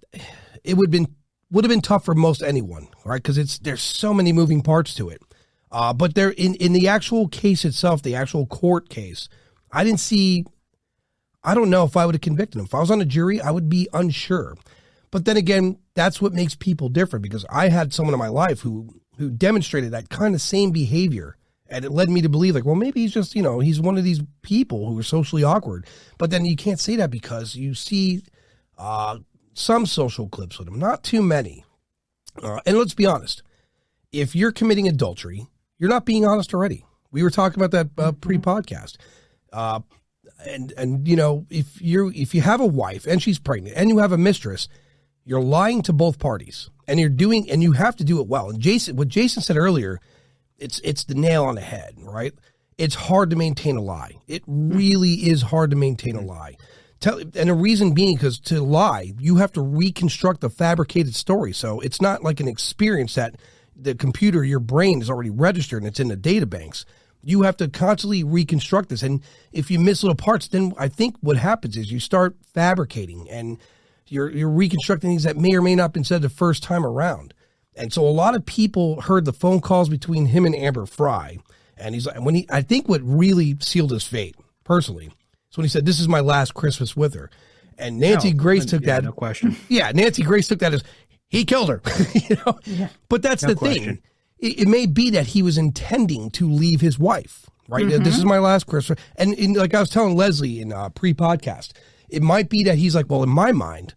it would have been tough for most anyone, right? Because there's so many moving parts to it. But there in the actual case itself, the actual court case, I don't know if I would have convicted him. If I was on a jury, I would be unsure. But then again, that's what makes people different, because I had someone in my life who demonstrated that kind of same behavior. And it led me to believe, like, well, maybe he's just, he's one of these people who are socially awkward. But then you can't say that because you see some social clips with him, not too many. And let's be honest, if you're committing adultery, you're not being honest already. We were talking about that pre-podcast. And if you have a wife and she's pregnant and you have a mistress, you're lying to both parties, and you have to do it well. And what Jason said earlier, it's the nail on the head, right? It's hard to maintain a lie. It really is hard to maintain a lie. And the reason being, because to lie, you have to reconstruct a fabricated story. So it's not like an experience that the computer, your brain, is already registered and it's in the data banks. You have to constantly reconstruct this. And if you miss little parts, then I think what happens is you start fabricating and you're reconstructing things that may or may not have been said the first time around. And so a lot of people heard the phone calls between him and Amber Frey. And I think what really sealed his fate, personally, is when he said, "This is my last Christmas with her." And Nancy Grace took that. No question. Yeah, Nancy Grace took that as he killed her. Yeah. But that's the thing. It may be that he was intending to leave his wife, right? Mm-hmm. This is my last Christmas. And like I was telling Leslie in pre-podcast, it might be that he's like, well, in my mind,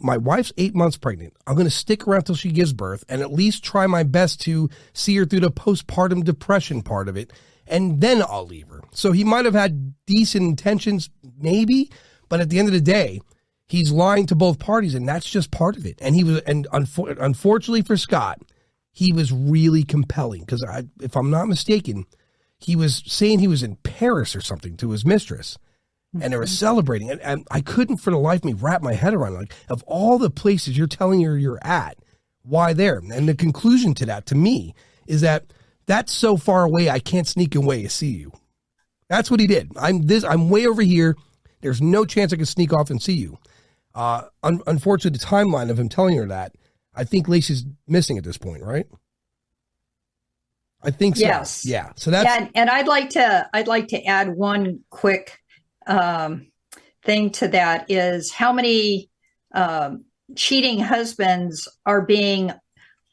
my wife's 8 months pregnant. I'm going to stick around till she gives birth and at least try my best to see her through the postpartum depression part of it. And then I'll leave her. So he might have had decent intentions, maybe, but at the end of the day, he's lying to both parties, and that's just part of it. And unfortunately for Scott, he was really compelling, because if I'm not mistaken, he was saying he was in Paris or something to his mistress, and they were celebrating. And I couldn't for the life of me wrap my head around, like, of all the places you're telling her you're at, why there? And the conclusion to that, to me, is that that's so far away I can't sneak away to see you. That's what he did. I'm way over here. There's no chance I can sneak off and see you. Unfortunately, the timeline of him telling her that, I think Laci's missing at this point, right? I think so. Yes. Yeah. So that's. Yeah, and I'd like to add one quick thing to that, is how many cheating husbands are being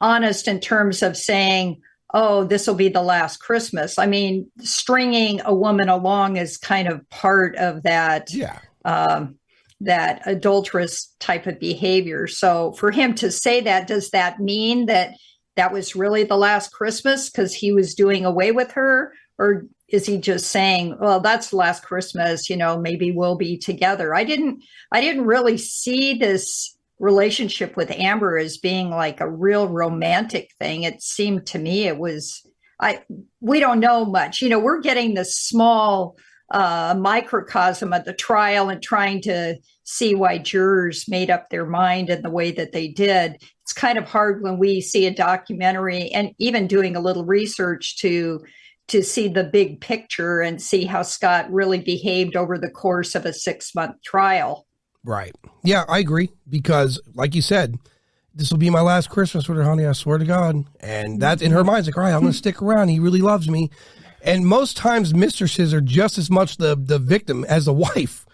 honest in terms of saying, "Oh, this will be the last Christmas." I mean, stringing a woman along is kind of part of that. Yeah. That adulterous type of behavior. So for him to say that, does that mean that that was really the last Christmas because he was doing away with her? Or is he just saying, well, that's last Christmas, maybe we'll be together? I didn't really see this relationship with Amber as being like a real romantic thing. It seemed to me we don't know much. We're getting this small microcosm of the trial and trying to see why jurors made up their mind in the way that they did. It's kind of hard when we see a documentary and even doing a little research to see the big picture and see how Scott really behaved over the course of a 6-month trial. Right. Yeah, I agree. Because like you said, this will be my last Christmas with her, honey. I swear to God. And that's in her mind. It's like, all right, I'm going to stick around. He really loves me. And most times mistresses are just as much the victim as the wife,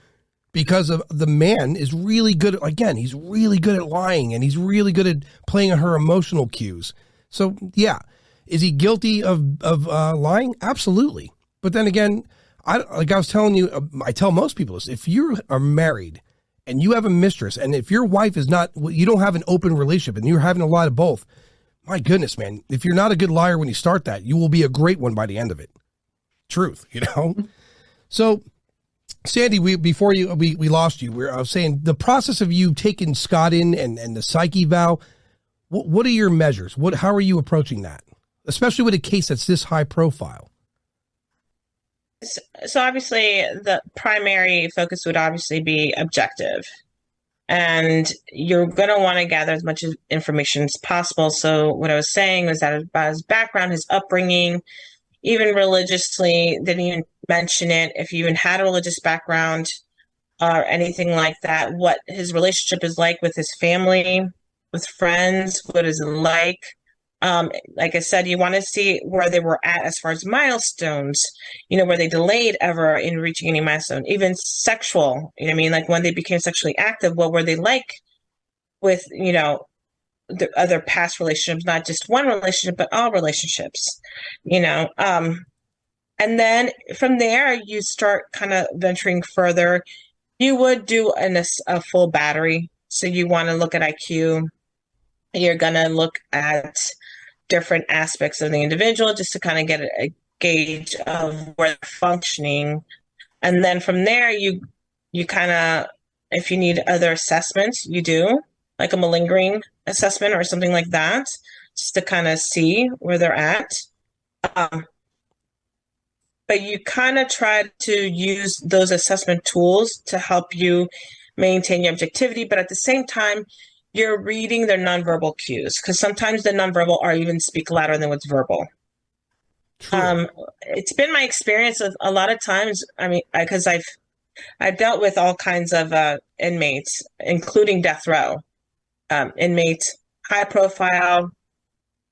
because of the man is really good. Again, he's really good at lying, and he's really good at playing on her emotional cues. So yeah. Is he guilty of lying? Absolutely. But then again, I was telling you, I tell most people this, if you are married and you have a mistress, and if your wife is not, you don't have an open relationship and you're having to lie to both, my goodness, man, if you're not a good liar when you start that, you will be a great one by the end of it. Truth, So, Sandy, before we lost you, I was saying the process of you taking Scott in and the psyche vow, what are your measures? How are you approaching that? Especially with a case that's this high profile. So obviously the primary focus would obviously be objective. And you're going to want to gather as much information as possible. So what I was saying was that about his background, his upbringing, even religiously, didn't even mention it. If he even had a religious background or anything like that, what his relationship is like with his family, with friends, what is it like? Like I said, you want to see where they were at as far as milestones, were they delayed ever in reaching any milestone, even sexual, like when they became sexually active, what were they like with, the other past relationships, not just one relationship, but all relationships, and then from there, you start kind of venturing further. You would do a full battery. So you want to look at IQ. You're going to look at different aspects of the individual just to kind of get a gauge of where they're functioning. And then from there, you kind of, if you need other assessments, you do like a malingering assessment or something like that, just to kind of see where they're at. But you kind of try to use those assessment tools to help you maintain your objectivity. But at the same time, you're reading their nonverbal cues, because sometimes the nonverbal are even speak louder than what's verbal. It's been my experience of a lot of times. Because I've dealt with all kinds of inmates, including death row inmates, high profile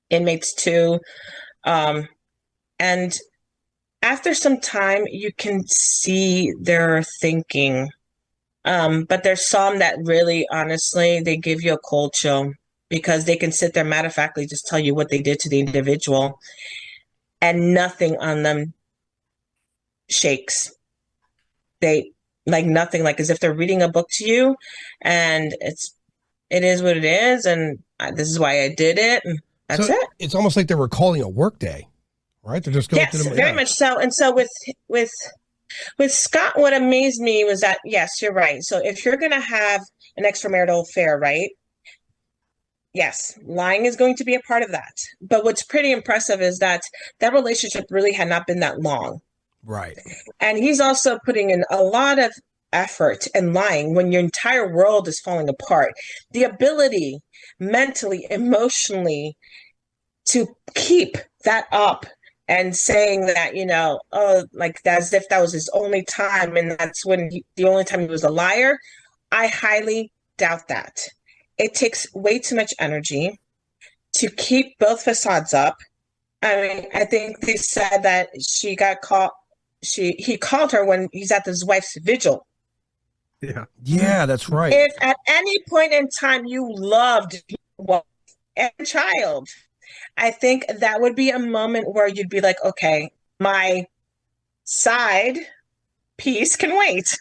inmates too, and after some time, you can see their thinking. But there's some that really, honestly, they give you a cold chill, because they can sit there matter-of-factly just tell you what they did to the individual, and nothing on them shakes. They like nothing, like as if they're reading a book to you, and it is what it is, and this is why I did it, and that's it. It's almost like they're recalling a work day, right? They're just going through them. Very much so. And so with Scott, what amazed me was that, yes, you're right. So if you're going to have an extramarital affair, right? Yes, lying is going to be a part of that. But what's pretty impressive is that relationship really had not been that long. Right. And he's also putting in a lot of effort and lying when your entire world is falling apart. The ability mentally, emotionally to keep that up and saying that, like as if that was his only time, and that's the only time he was a liar, I highly doubt that. It takes way too much energy to keep both facades up. I think they said that he called her when he's at his wife's vigil. Yeah, that's right. If at any point in time you loved your wife and child, I think that would be a moment where you'd be like, okay, my side piece can wait.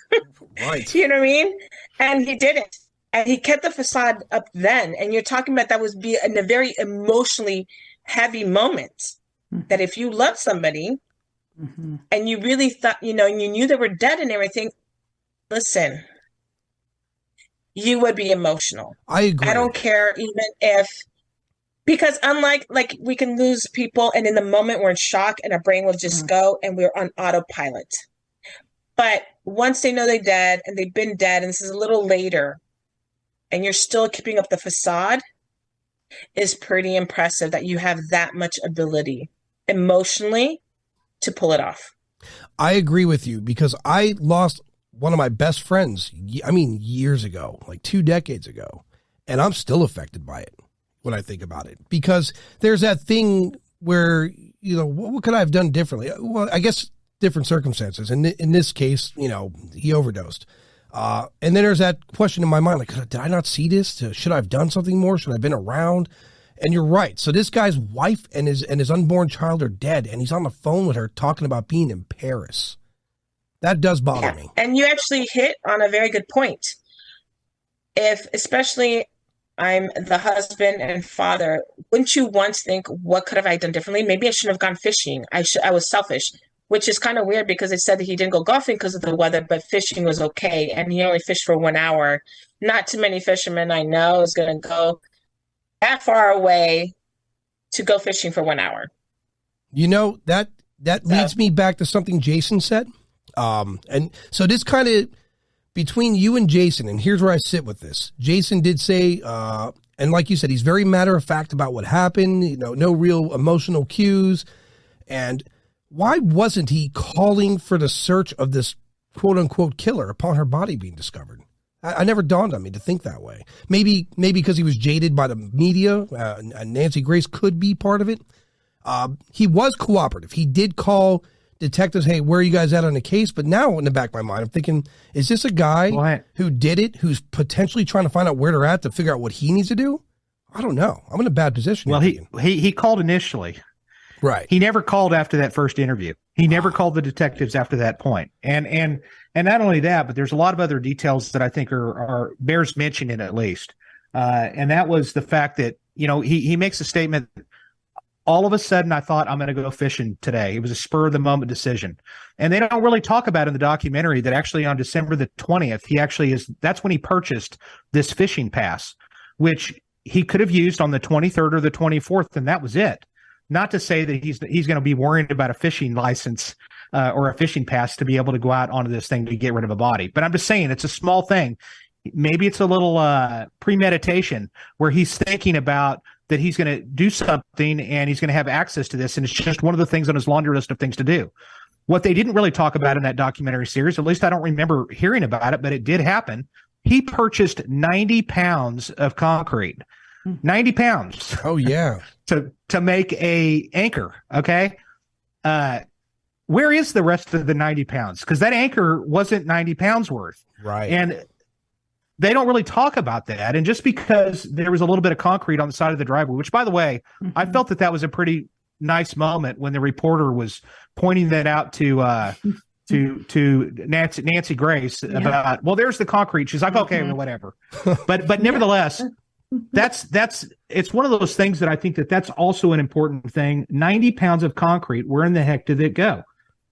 Right. You know what I mean? And he didn't. And he kept the facade up then. And you're talking about that was be in a very emotionally heavy moment. That if you love somebody and you really thought, you know, and you knew they were dead and everything, listen, you would be emotional. I agree. I don't care even if, because unlike, like, we can lose people and in the moment we're in shock and our brain will just go and we're on autopilot. But once they know they're dead and they've been dead and this is a little later and you're still keeping up the facade, is pretty impressive that you have that much ability emotionally to pull it off. I agree with you because I lost one of my best friends, I mean, years ago, like 2 decades ago, and I'm still affected by it when I think about it, because there's that thing where, you know, what could I have done differently? Well, I guess different circumstances. And in this case, you know, he overdosed. And then there's that question in my mind, like, did I not see this? Should I have done something more? Should I have been around? And you're right. So this guy's wife and his unborn child are dead, and he's on the phone with her talking about being in Paris. That does bother me. And you actually hit on a very good point. If, especially, I'm the husband and father, wouldn't you once think, what could have I done differently? Maybe I shouldn't have gone fishing. I was selfish, which is kind of weird because they said that he didn't go golfing because of the weather, but fishing was okay. And he only fished for 1 hour. Not too many fishermen I know is going to go that far away to go fishing for 1 hour. You know, that leads me back to something Jason said. And so this kind of between you and Jason, and here's where I sit with this. Jason did say, and like you said, he's very matter of fact about what happened, you know, no real emotional cues. And why wasn't he calling for the search of this quote unquote killer upon her body being discovered? I never dawned on me to think that way. Maybe because he was jaded by the media, and Nancy Grace could be part of it. He was cooperative. He did call detectives, hey, where are you guys at on the case? But now in the back of my mind, I'm thinking, is this a guy who did it, who's potentially trying to find out where they're at to figure out what he needs to do? I don't know. I'm in a bad position. Well, he called initially. Right. He never called after that first interview. He never called the detectives after that point. And not only that, but there's a lot of other details that I think are bears mentioning at least. And that was the fact that, you know, he makes a statement. All of a sudden, I thought I'm going to go fishing today. It was a spur of the moment decision. And they don't really talk about in the documentary that actually on December the 20th, that's when he purchased this fishing pass, which he could have used on the 23rd or the 24th. And that was it. Not to say that he's going to be worried about a fishing license or a fishing pass to be able to go out onto this thing to get rid of a body. But I'm just saying it's a small thing. Maybe it's a little premeditation where he's thinking about that he's going to do something and he's going to have access to this. And it's just one of the things on his laundry list of things to do. What they didn't really talk about in that documentary series, at least I don't remember hearing about it, but it did happen. He purchased 90 pounds of concrete. 90 pounds. Oh, yeah. to make a anchor. Okay. Where is the rest of the 90 pounds? Because that anchor wasn't 90 pounds worth. Right. And they don't really talk about that. And just because there was a little bit of concrete on the side of the driveway, which, by the way, I felt that was a pretty nice moment when the reporter was pointing that out to Nancy Grace about, well, there's the concrete. She's like, okay, well, whatever. But nevertheless, it's one of those things that I think that's also an important thing. 90 pounds of concrete. Where in the heck did it go?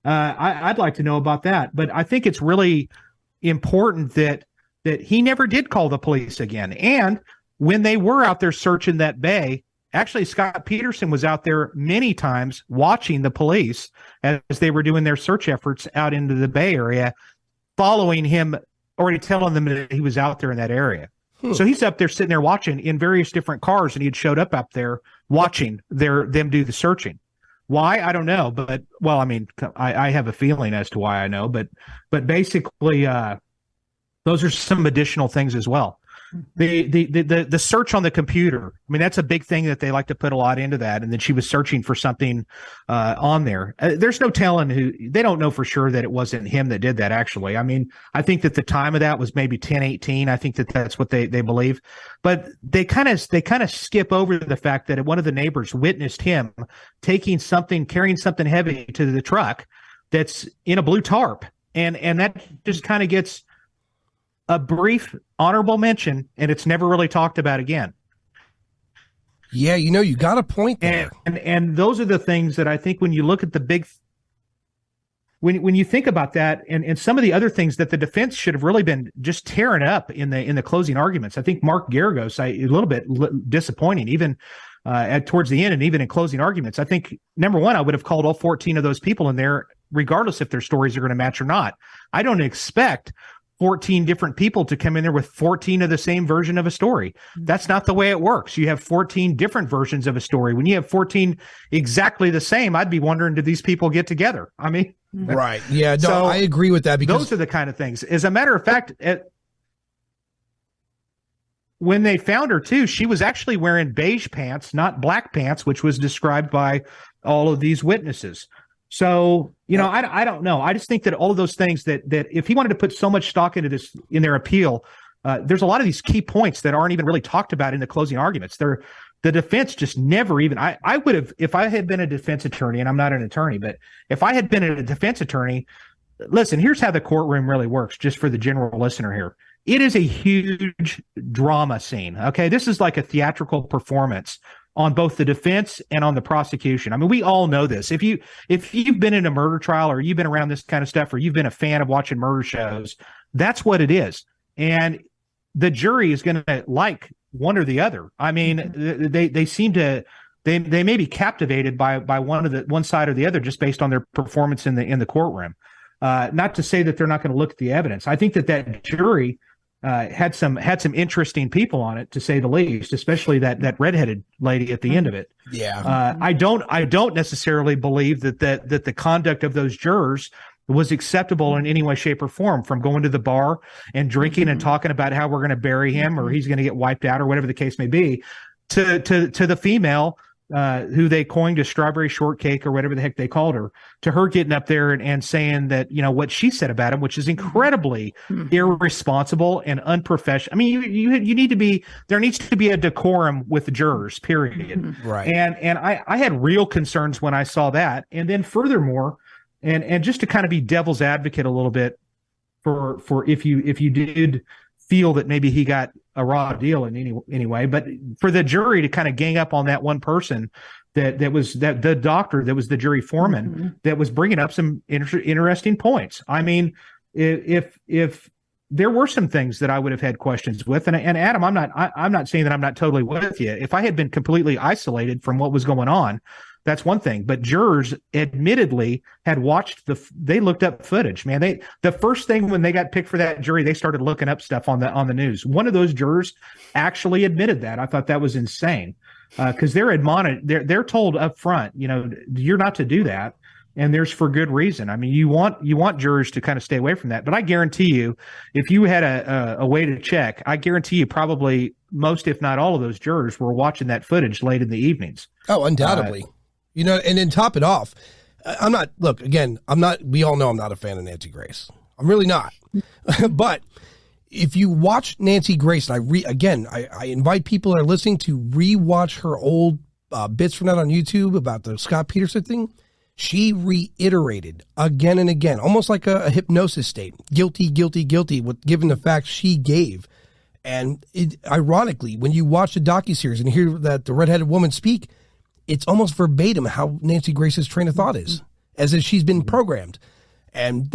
I'd like to know about that. But I think it's really important that he never did call the police again. And when they were out there searching that bay, actually Scott Peterson was out there many times watching the police as they were doing their search efforts out into the Bay Area, following him, already telling them that he was out there in that area. So he's up there sitting there watching in various different cars, and he had showed up up there watching them do the searching. Why? I don't know. But, well, I mean, I have a feeling as to why I know. But basically, those are some additional things as well. The search on the computer. I mean, that's a big thing that they like to put a lot into that. And then she was searching for something on there. There's no telling they don't know for sure that it wasn't him that did that, actually. I mean, I think that the time of that was maybe 10:18. I think that's what they believe. But they kind of skip over the fact that one of the neighbors witnessed him carrying something heavy to the truck that's in a blue tarp. And that just kind of gets a brief honorable mention, and it's never really talked about again. Yeah, you got a point there. And those are the things that I think when you look at the big, when you think about that, and some of the other things that the defense should have really been just tearing up in the closing arguments. I think Mark Garagos, a little bit disappointing, even towards the end, and even in closing arguments. I think number one, I would have called all 14 of those people in there, regardless if their stories are going to match or not. I don't expect 14 different people to come in there with 14 of the same version of a story. That's not the way it works. You have 14 different versions of a story. When you have 14 exactly the same, I'd be wondering, did these people get together? I mean, right. Yeah, no, so I agree with that, because those are the kind of things. As a matter of fact, when they found her too, she was actually wearing beige pants, not black pants, which was described by all of these witnesses. So, I don't know. I just think that all of those things that if he wanted to put so much stock into this in their appeal, there's a lot of these key points that aren't even really talked about in the closing arguments. The defense just never even, I would have, if I had been a defense attorney, and I'm not an attorney, but if I had been a defense attorney, listen, here's how the courtroom really works, just for the general listener here. It is a huge drama scene. Okay. This is like a theatrical performance on both the defense and on the prosecution. I mean, we all know this. If you've been in a murder trial, or you've been around this kind of stuff, or you've been a fan of watching murder shows, that's what it is. And the jury is going to like one or the other. I mean, they seem to, they may be captivated by one side or the other, just based on their performance in the courtroom. Not to say that they're not going to look at the evidence. I think that jury had some interesting people on it, to say the least, especially that redheaded lady at the end of it. Yeah. I don't necessarily believe that the conduct of those jurors was acceptable in any way, shape, or form, from going to the bar and drinking and talking about how we're going to bury him, or he's going to get wiped out, or whatever the case may be, to the female who they coined a strawberry shortcake, or whatever the heck they called her, to her getting up there and saying that, what she said about him, which is incredibly irresponsible and unprofessional. I mean, you need to be, there needs to be a decorum with the jurors, period. Right. And I had real concerns when I saw that. And then furthermore, and just to kind of be devil's advocate a little bit, for if you did feel that maybe he got a raw deal in any way, but for the jury to kind of gang up on that one person that was the doctor that was the jury foreman, that was bringing up some interesting points. I mean, if there were some things that I would have had questions with, and Adam, I'm not saying that I'm not totally with you. If I had been completely isolated from what was going on, that's one thing. But jurors admittedly had watched they looked up footage, man. The first thing when they got picked for that jury, they started looking up stuff on the news. One of those jurors actually admitted that. I thought that was insane, because they're admonished, they're told up front, you're not to do that. And there's for good reason. I mean, you want jurors to kind of stay away from that. But I guarantee you, if you had a way to check, I guarantee you probably most, if not all of those jurors were watching that footage late in the evenings. Oh, undoubtedly. And then top it off, we all know I'm not a fan of Nancy Grace. I'm really not. But if you watch Nancy Grace, and I invite people that are listening to rewatch her old bits from that on YouTube about the Scott Peterson thing. She reiterated again and again, almost like a hypnosis state, guilty, guilty, guilty, given the facts she gave. And ironically, when you watch the docuseries and hear that the redheaded woman speak, it's almost verbatim how Nancy Grace's train of thought is, as if she's been programmed. And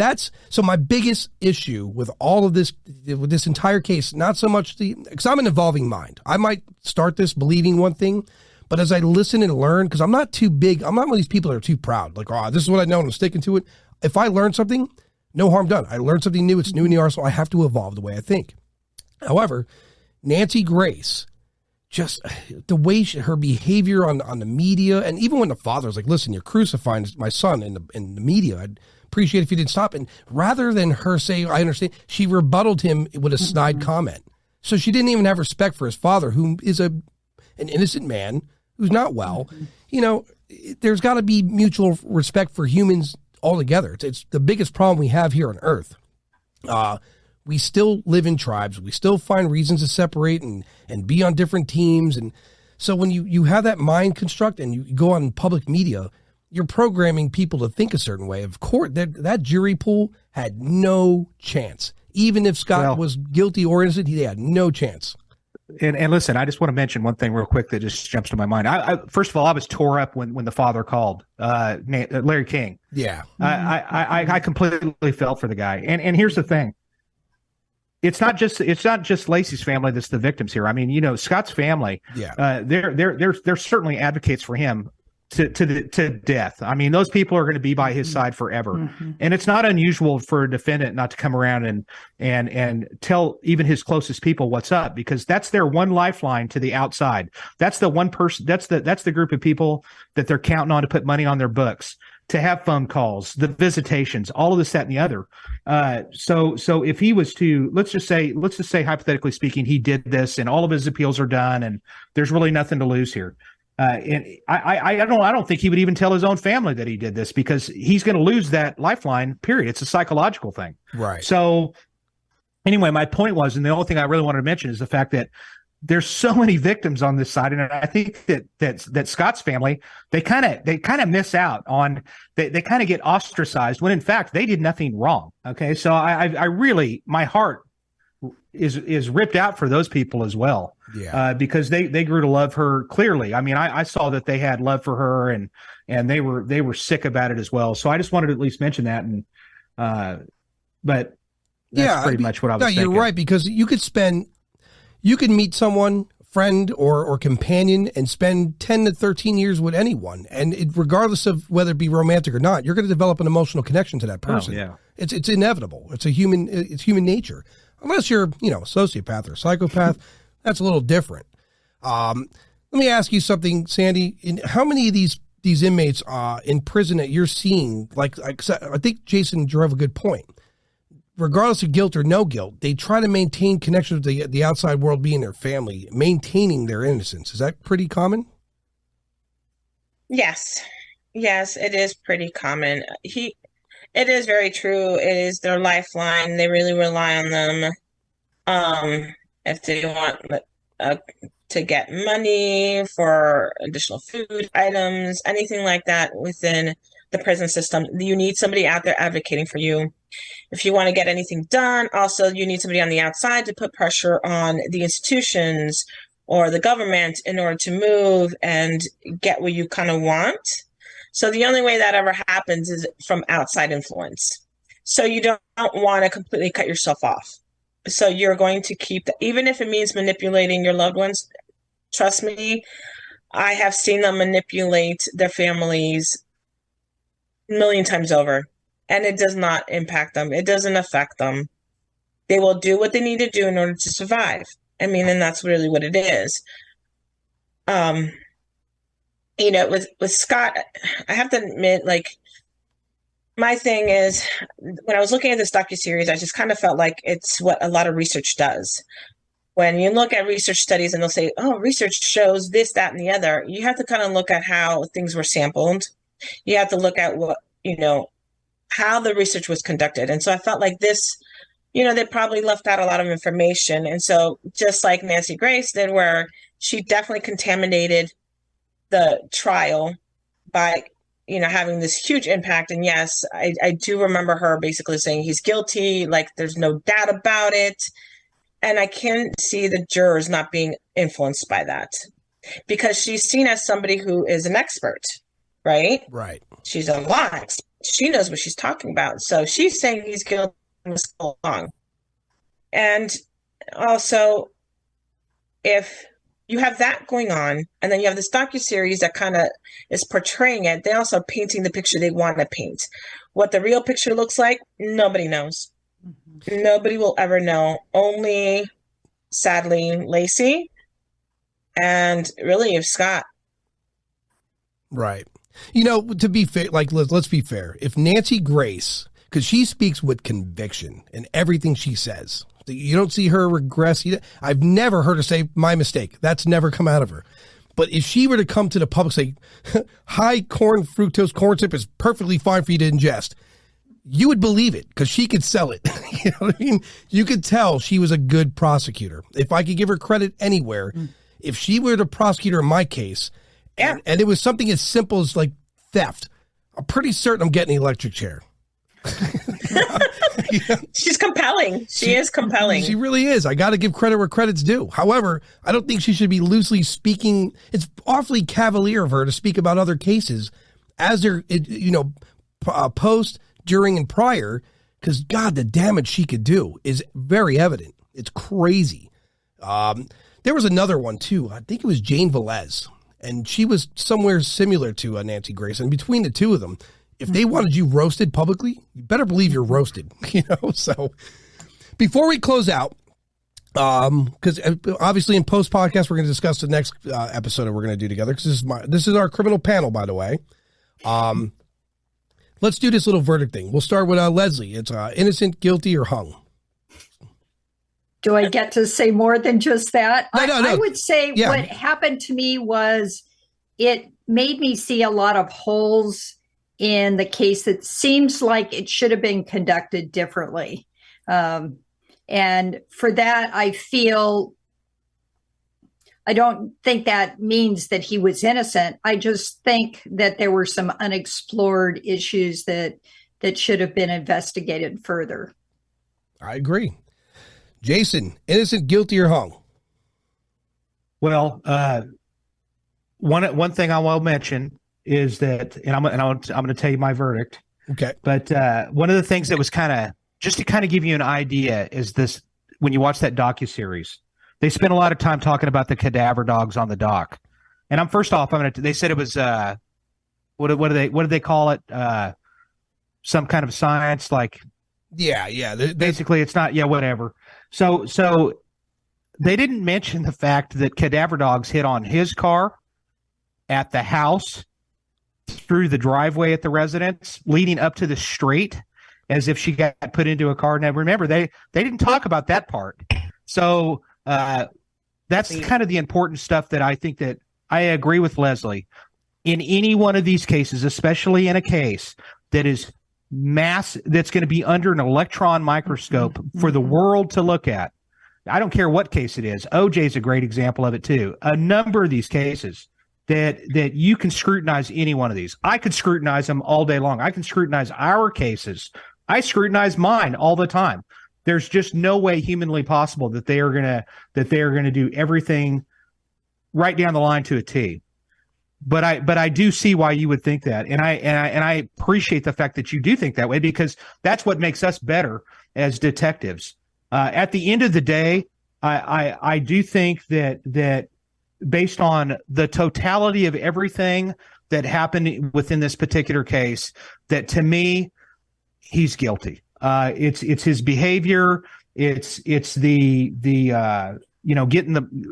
so my biggest issue with all of this, with this entire case, not so much because I'm an evolving mind. I might start this believing one thing, but as I listen and learn, because I'm not one of these people that are too proud. Like, this is what I know and I'm sticking to it. If I learn something, no harm done. I learned something new. It's new in the arsenal. I have to evolve the way I think. However, Nancy Grace, just the way her behavior on the media, and even when the father was like, listen, you're crucifying my son in the media, I'd appreciate if you didn't stop. And rather than her say, I understand, she rebutted him with a snide comment. So she didn't even have respect for his father, who is an innocent man who's not well. There's got to be mutual respect for humans altogether. It's the biggest problem we have here on Earth. We still live in tribes. We still find reasons to separate and be on different teams. And so when you have that mind construct and you go on public media, you're programming people to think a certain way. Of course, that jury pool had no chance. even if Scott was guilty or innocent, he had no chance. And listen, I just want to mention one thing real quick that just jumps to my mind. I first of all, I was tore up when the father called Larry King. Yeah, I completely felt for the guy. And here's the thing: it's not just Laci's family that's the victims here. I mean, you know, Scott's family. Yeah, they're certainly advocates for him to death. I mean, those people are going to be by his side forever. And it's not unusual for a defendant not to come around and tell even his closest people what's up, because that's their one lifeline to the outside. That's the one person, that's the group of people that they're counting on to put money on their books, to have phone calls, the visitations, all of this, that, and the other. So if he was to, let's just say hypothetically speaking, he did this and all of his appeals are done and there's really nothing to lose here. And I don't think he would even tell his own family that he did this, because he's going to lose that lifeline, period. It's a psychological thing. Right. So anyway, my point was, and the only thing I really wanted to mention is the fact that there's so many victims on this side. And I think that Scott's family, they kind of miss out on, they kind of get ostracized when in fact they did nothing wrong. Okay. So I really, my heart is ripped out for those people as well. Yeah. Because they grew to love her clearly. I mean, I saw that they had love for her and they were sick about it as well. So I just wanted to at least mention that. And, but that's pretty much what I was thinking. You're right, because you could meet someone, friend or companion, and spend 10 to 13 years with anyone. And regardless of whether it be romantic or not, you're going to develop an emotional connection to that person. Oh, yeah. It's inevitable. It's human nature. Unless you're, a sociopath or a psychopath, that's a little different. Let me ask you something, Sandy. How many of these inmates in prison that you're seeing, I think Jason drove a good point. Regardless of guilt or no guilt, they try to maintain connections with the outside world, being their family, maintaining their innocence. Is that pretty common? Yes, it is pretty common. It is very true. It is their lifeline. They really rely on them. If they want to get money for additional food items, anything like that within the prison system, you need somebody out there advocating for you. If you want to get anything done, also you need somebody on the outside to put pressure on the institutions or the government in order to move and get what you kind of want. So the only way that ever happens is from outside influence. So you don't want to completely cut yourself off. So you're going to keep, even if it means manipulating your loved ones. Trust me, I have seen them manipulate their families a million times over, and it does not impact them. It doesn't affect them. They will do what they need to do in order to survive. I mean, and that's really what it is. With Scott, I have to admit, my thing is, when I was looking at this docuseries, I just kind of felt like it's what a lot of research does. When you look at research studies and they'll say, oh, research shows this, that, and the other, you have to kind of look at how things were sampled. You have to look at what, how the research was conducted. And so I felt like this, they probably left out a lot of information. And so just like Nancy Grace did, where she definitely contaminated the trial by, having this huge impact. And yes, I do remember her basically saying he's guilty, like there's no doubt about it. And I can see the jurors not being influenced by that, because she's seen as somebody who is an expert, right? Right. She's a law expert. She knows what she's talking about. So she's saying he's guilty all along. And also, if you have that going on, and then you have this docuseries that kind of is portraying it, they also are painting the picture they want to paint. What the real picture looks like, nobody knows. Mm-hmm. Nobody will ever know. Only, sadly, Laci, and really if Scott. Right. To be fair, let's be fair. If Nancy Grace, because she speaks with conviction in everything she says, you don't see her regress. I've never heard her say, my mistake. That's never come out of her. But if she were to come to the public, say, high fructose corn syrup is perfectly fine for you to ingest, you would believe it, because she could sell it. You know what I mean? You could tell she was a good prosecutor. If I could give her credit anywhere, if she were the prosecutor in my case, and it was something as simple as theft, I'm pretty certain I'm getting the electric chair. Yeah. She's compelling. She is compelling. She really is. I got to give credit where credit's due. However, I don't think she should be loosely speaking. It's awfully cavalier of her to speak about other cases as they're, post, during, and prior, because, God, the damage she could do is very evident. It's crazy. There was another one, too. I think it was Jane Velez, and she was somewhere similar to Nancy Grace. And between the two of them, if they wanted you roasted publicly, you better believe you're roasted, So before we close out, because obviously in post podcast, we're going to discuss the next episode that we're going to do together, because this is our criminal panel, by the way. Let's do this little verdict thing. We'll start with Leslie. It's innocent, guilty, or hung. Do I get to say more than just that? No. I would say what happened to me was it made me see a lot of holes in the case that seems like it should have been conducted differently. And for that, I don't think that means that he was innocent. I just think that there were some unexplored issues that should have been investigated further. I agree. Jason, innocent, guilty, or hung? Well, one thing I will mention is that, and I'm going to tell you my verdict. Okay. But one of the things that was just to give you an idea is this: when you watch that docuseries, they spent a lot of time talking about the cadaver dogs on the dock. And they said it was what do they call it? Some kind of science, like basically it's not whatever. So they didn't mention the fact that cadaver dogs hit on his car, at the house, through the driveway at the residence, leading up to the street, as if she got put into a car. Now, remember, they didn't talk about that part. So that's kind of the important stuff that I think that I agree with Leslie. In any one of these cases, especially in a case that is that's going to be under an electron microscope for the world to look at, I don't care what case it is. OJ is a great example of it too. A number of these cases that you can scrutinize any one of these. I could scrutinize them all day long. I can scrutinize our cases. I scrutinize mine all the time. There's just no way humanly possible that they are gonna do everything right down the line to a T. But I do see why you would think that, and I appreciate the fact that you do think that way, because that's what makes us better as detectives. At the end of the day, I do think that based on the totality of everything that happened within this particular case, that to me, he's guilty. It's his behavior. It's the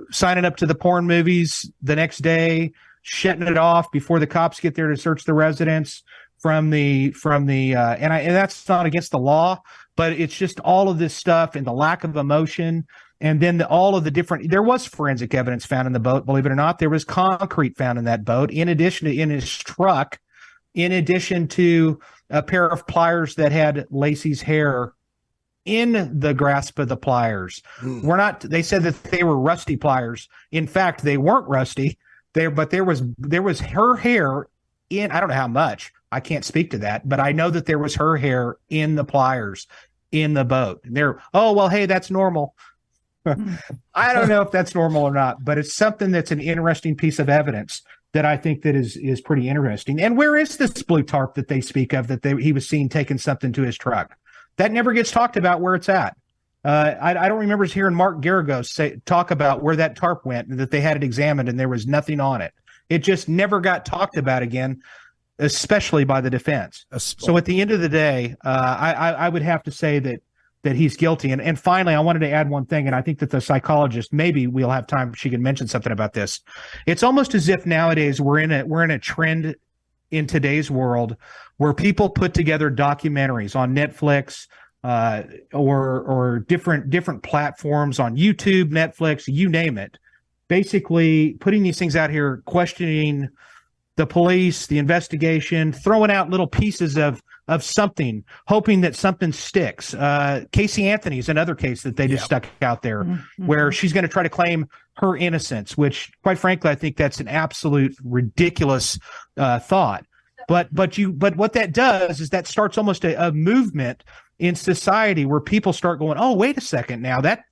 signing up to the porn movies the next day, shutting it off before the cops get there to search the residence and that's not against the law, but it's just all of this stuff and the lack of emotion. And then all of the there was forensic evidence found in the boat, believe it or not. There was concrete found in that boat, in addition to in his truck, in addition to a pair of pliers that had Laci's hair in the grasp of the pliers. They said that they were rusty pliers. In fact, they weren't rusty. But there was her hair in, I don't know how much. I can't speak to that, but I know that there was her hair in the pliers in the boat. And hey, that's normal. I don't know if that's normal or not, but it's something that's an interesting piece of evidence that I think that is pretty interesting. And where is this blue tarp that they speak of he was seen taking something to his truck? That never gets talked about where it's at. I don't remember hearing Mark Garagos talk about where that tarp went and that they had it examined and there was nothing on it. It just never got talked about again, especially by the defense. So at the end of the day, I would have to say that he's guilty. And finally, I wanted to add one thing, and I think that the psychologist, maybe we'll have time, she can mention something about this. It's almost as if nowadays we're in a trend in today's world where people put together documentaries on Netflix, or different platforms on YouTube, Netflix, you name it, basically putting these things out here, questioning the police, the investigation, throwing out little pieces of something, hoping that something sticks. Casey Anthony's another case that they just stuck out there, where she's going to try to claim her innocence, which, quite frankly, I think that's an absolute ridiculous thought. But what that does is that starts almost a movement in society where people start going, oh, wait a second, now that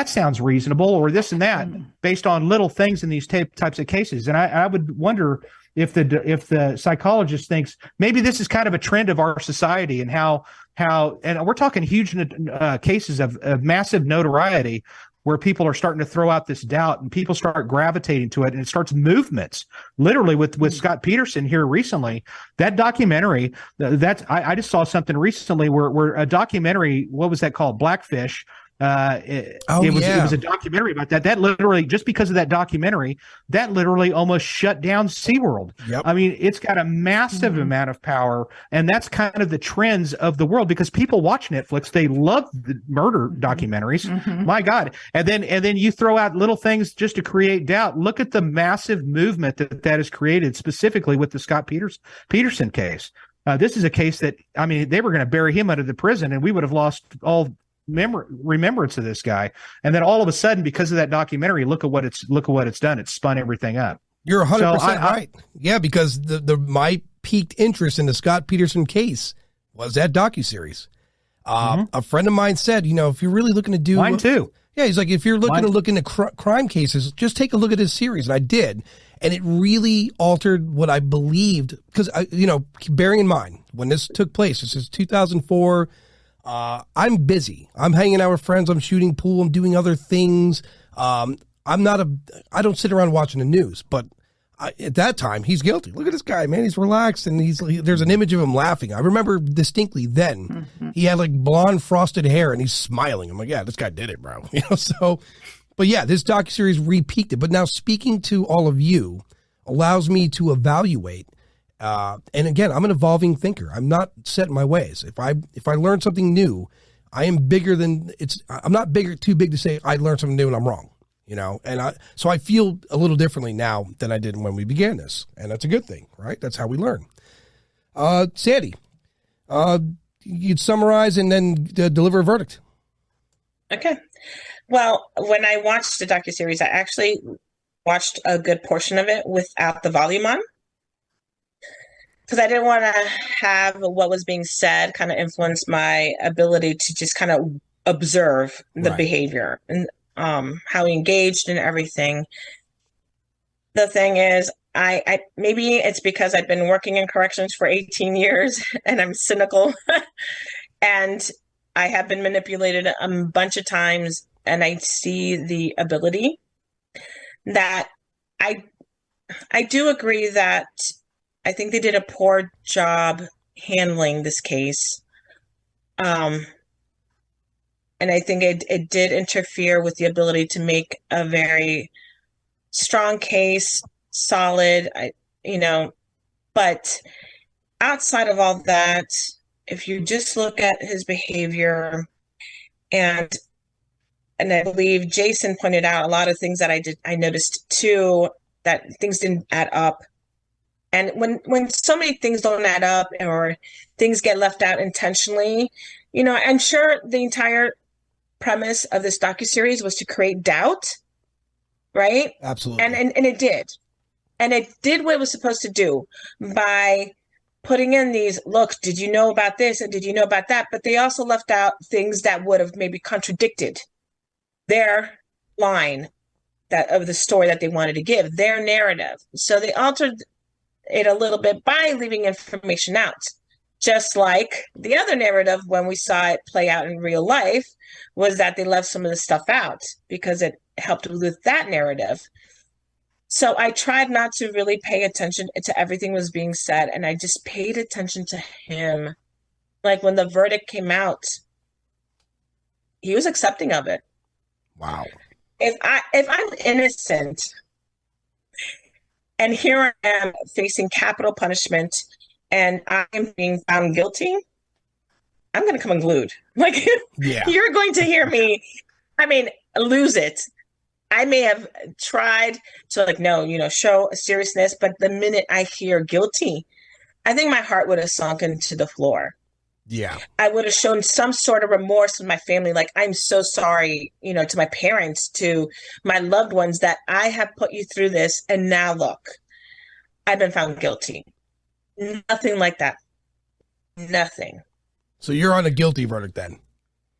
sounds reasonable, or this and that, based on little things in these types of cases. And I would wonder if the psychologist thinks maybe this is kind of a trend of our society, and how and we're talking huge cases of massive notoriety, where people are starting to throw out this doubt and people start gravitating to it, and it starts movements. Literally with Scott Peterson here recently, that documentary, I just saw something recently where a documentary, what was that called? Blackfish. It was a documentary about that. That literally, just because of that documentary, that literally almost shut down SeaWorld. Yep. I mean, it's got a massive amount of power, and that's kind of the trends of the world, because people watch Netflix. They love the murder documentaries. My God. And then you throw out little things just to create doubt. Look at the massive movement that has created, specifically with the Scott Peterson case. This is a case that, I mean, they were going to bury him under the prison, and we would have lost all remembrance of this guy. And then all of a sudden, because of that documentary, look at what it's done. It's spun everything up. You're 100% right. Yeah, because my piqued interest in the Scott Peterson case was that docuseries. A friend of mine said, if you're really looking to do mine too. Yeah, he's like, if you're looking to look into crime cases, just take a look at his series. And I did. And it really altered what I believed, because, bearing in mind, when this took place, this is 2004. I'm busy. I'm hanging out with friends. I'm shooting pool. I'm doing other things. I don't sit around watching the news, but at that time, he's guilty. Look at this guy, man. He's relaxed, and there's an image of him laughing. I remember distinctly then. He had like blonde frosted hair, and he's smiling. I'm like, yeah, this guy did it, bro. But yeah, this docuseries repeaked it. But now speaking to all of you allows me to evaluate. And again, I'm an evolving thinker. I'm not set in my ways. If I learn something new, I am bigger than I'm not too big to say I learned something new and I'm wrong, and so I feel a little differently now than I did when we began this. And that's a good thing, right? That's how we learn. Sandy, you'd summarize and then deliver a verdict. Okay. Well, when I watched the docuseries, I actually watched a good portion of it without the volume on, because I didn't want to have what was being said kind of influence my ability to just kind of observe the behavior and how he engaged and everything. The thing is, I maybe it's because I've been working in corrections for 18 years and I'm cynical and I have been manipulated a bunch of times, and I see the ability that I do agree that I think they did a poor job handling this case. And I think it did interfere with the ability to make a very strong case, solid, but outside of all that, if you just look at his behavior, and I believe Jason pointed out a lot of things that I noticed too, that things didn't add up. And when so many things don't add up or things get left out intentionally, I'm sure the entire premise of this docuseries was to create doubt, right? Absolutely. And it did. And it did what it was supposed to do by putting in these, look, did you know about this and did you know about that? But they also left out things that would have maybe contradicted their line of the story that they wanted to give, their narrative. So they altered it a little bit by leaving information out, just like the other narrative when we saw it play out in real life was that they left some of the stuff out because it helped with that narrative. So I tried not to really pay attention to everything was being said, and I just paid attention to him. Like when the verdict came out, he was accepting of it. Wow. If I'm innocent, and here I am facing capital punishment and I'm being found guilty, I'm going to come unglued. Like, You're going to hear me, lose it. I may have tried to show a seriousness, but the minute I hear guilty, I think my heart would have sunk into the floor. Yeah. I would have shown some sort of remorse with my family. Like, I'm so sorry, to my parents, to my loved ones, that I have put you through this. And now look, I've been found guilty. Nothing like that. Nothing. So you're on a guilty verdict then?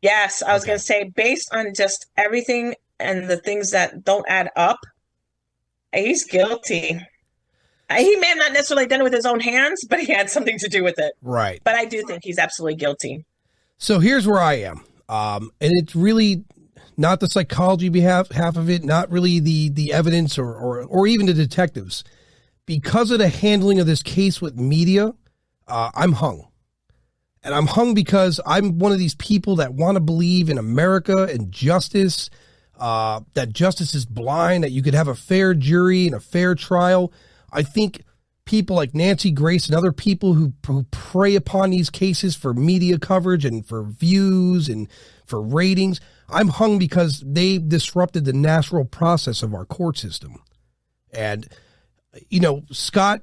Yes, I was Okay. going to say, based on just everything and the things that don't add up, he's guilty. He may have not necessarily done it with his own hands, but he had something to do with it. Right. But I do think he's absolutely guilty. So here's where I am. And it's really not the psychology half of it, not really the evidence or even the detectives. Because of the handling of this case with media, I'm hung. And I'm hung because I'm one of these people that want to believe in America and justice, that justice is blind, that you could have a fair jury and a fair trial. I think people like Nancy Grace and other people who prey upon these cases for media coverage and for views and for ratings, I'm hung because they disrupted the natural process of our court system. And, you know, Scott,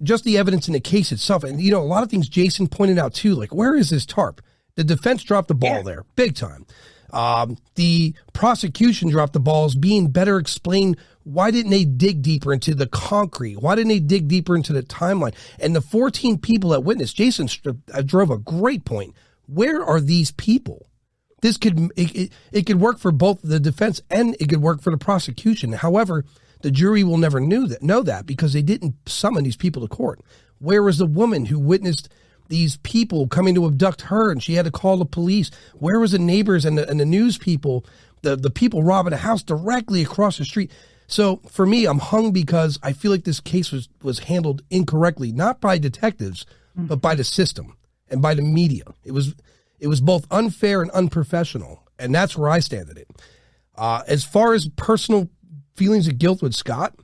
just the evidence in the case itself, and, you know, a lot of things Jason pointed out too, like, where is this tarp? The defense dropped the ball there, big time. The prosecution dropped the balls being better explained. Why didn't they dig deeper into the concrete? Why didn't they dig deeper into the timeline? And the 14 people that witnessed, Jason drove a great point. Where are these people? This it could work for both the defense and it could work for the prosecution. However, the jury will never know that because they didn't summon these people to court. Where was the woman who witnessed these people coming to abduct her and she had to call the police? Where was the neighbors and the news people, the people robbing a house directly across the street? So for me, I'm hung because I feel like this case was handled incorrectly, not by detectives, but by the system and by the media. It was both unfair and unprofessional, and that's where I stand at it. As far as personal feelings of guilt with Scott,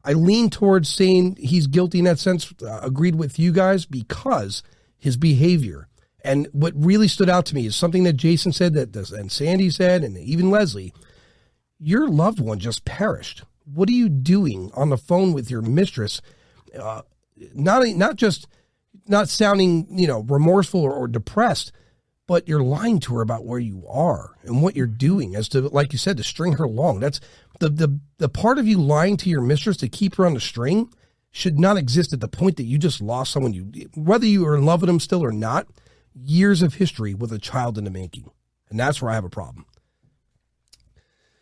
I lean towards saying he's guilty in that sense, agreed with you guys, because his behavior. And what really stood out to me is something that Jason said, and Sandy said, and even Leslie. Your loved one just perished. What are you doing on the phone with your mistress? Not just not sounding, you know, remorseful or depressed, but you're lying to her about where you are and what you're doing as to, like you said, to string her along. That's the part of you lying to your mistress to keep her on the string should not exist at the point that you just lost someone whether you are in love with them still or not, years of history with a child in the making. And that's where I have a problem.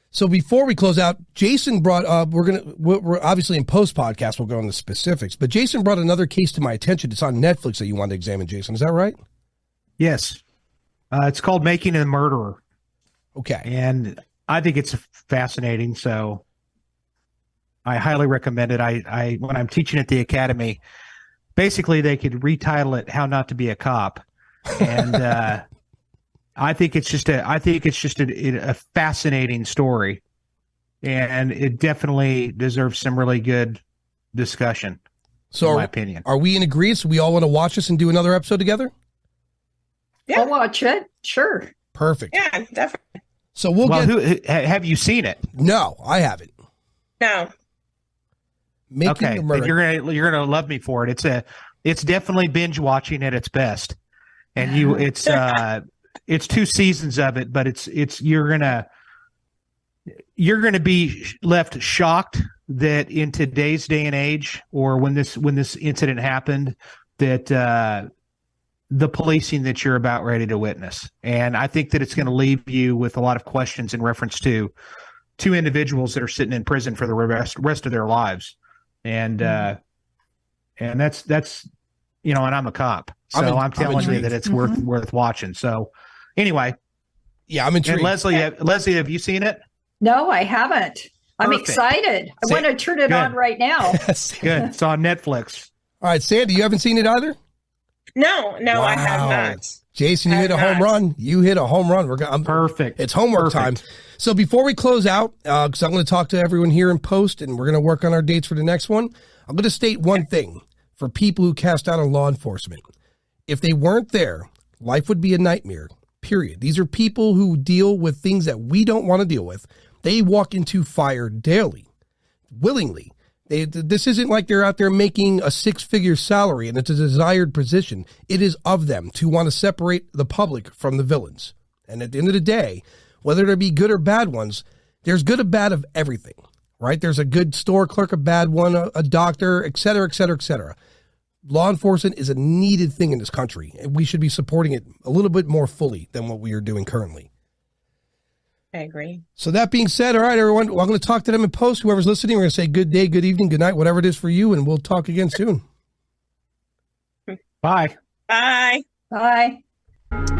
So before we close out, Jason brought up, we're obviously in post podcast, we'll go into specifics, but Jason brought another case to my attention. It's on Netflix that you wanted to examine, Jason. Is that right? Yes. It's called Making a Murderer. Okay. And I think it's fascinating. So I highly recommend it. I when I'm teaching at the academy, basically they could retitle it "How Not to Be a Cop," and I think it's just a fascinating story, and it definitely deserves some really good discussion. So, in my opinion, are we in agreement? We all want to watch this and do another episode together? Yeah. I'll watch it. Sure. Perfect. Yeah, definitely. So have you seen it? No, I haven't. No. Making a Murderer. Then you're gonna love me for it. It's definitely binge watching at its best, and it's 2 seasons of it, but you're gonna be left shocked that in today's day and age, or when this incident happened, that the policing that you're about ready to witness. And I think that it's going to leave you with a lot of questions in reference to 2 individuals that are sitting in prison for the rest of their lives. And that's and I'm a cop, so I'm telling you that it's worth watching. So anyway, yeah, I'm intrigued. And Leslie, have you seen it? No, I haven't. I'm excited. I want to turn it on right now. Good. It's on Netflix. All right, Sandy, you haven't seen it either? No, wow. I have not. Jason, you hit a home run. You hit a home run. Perfect. It's homework time. So before we close out, because I'm going to talk to everyone here in post, and we're going to work on our dates for the next one, I'm going to state one thing for people who cast out on law enforcement. If they weren't there, life would be a nightmare, period. These are people who deal with things that we don't want to deal with. They walk into fire daily, willingly. This isn't like they're out there making a 6-figure salary and it's a desired position. It is of them to want to separate the public from the villains. And at the end of the day, whether there be good or bad ones, there's good or bad of everything, right? There's a good store clerk, a bad one, a doctor, et cetera, et cetera, et cetera. law enforcement is a needed thing in this country, and we should be supporting it a little bit more fully than what we are doing currently. I agree. So that being said, all right, everyone, I'm going to talk to them in post. Whoever's listening, we're going to say good day, good evening, good night, whatever it is for you, and we'll talk again soon. Bye. Bye. Bye.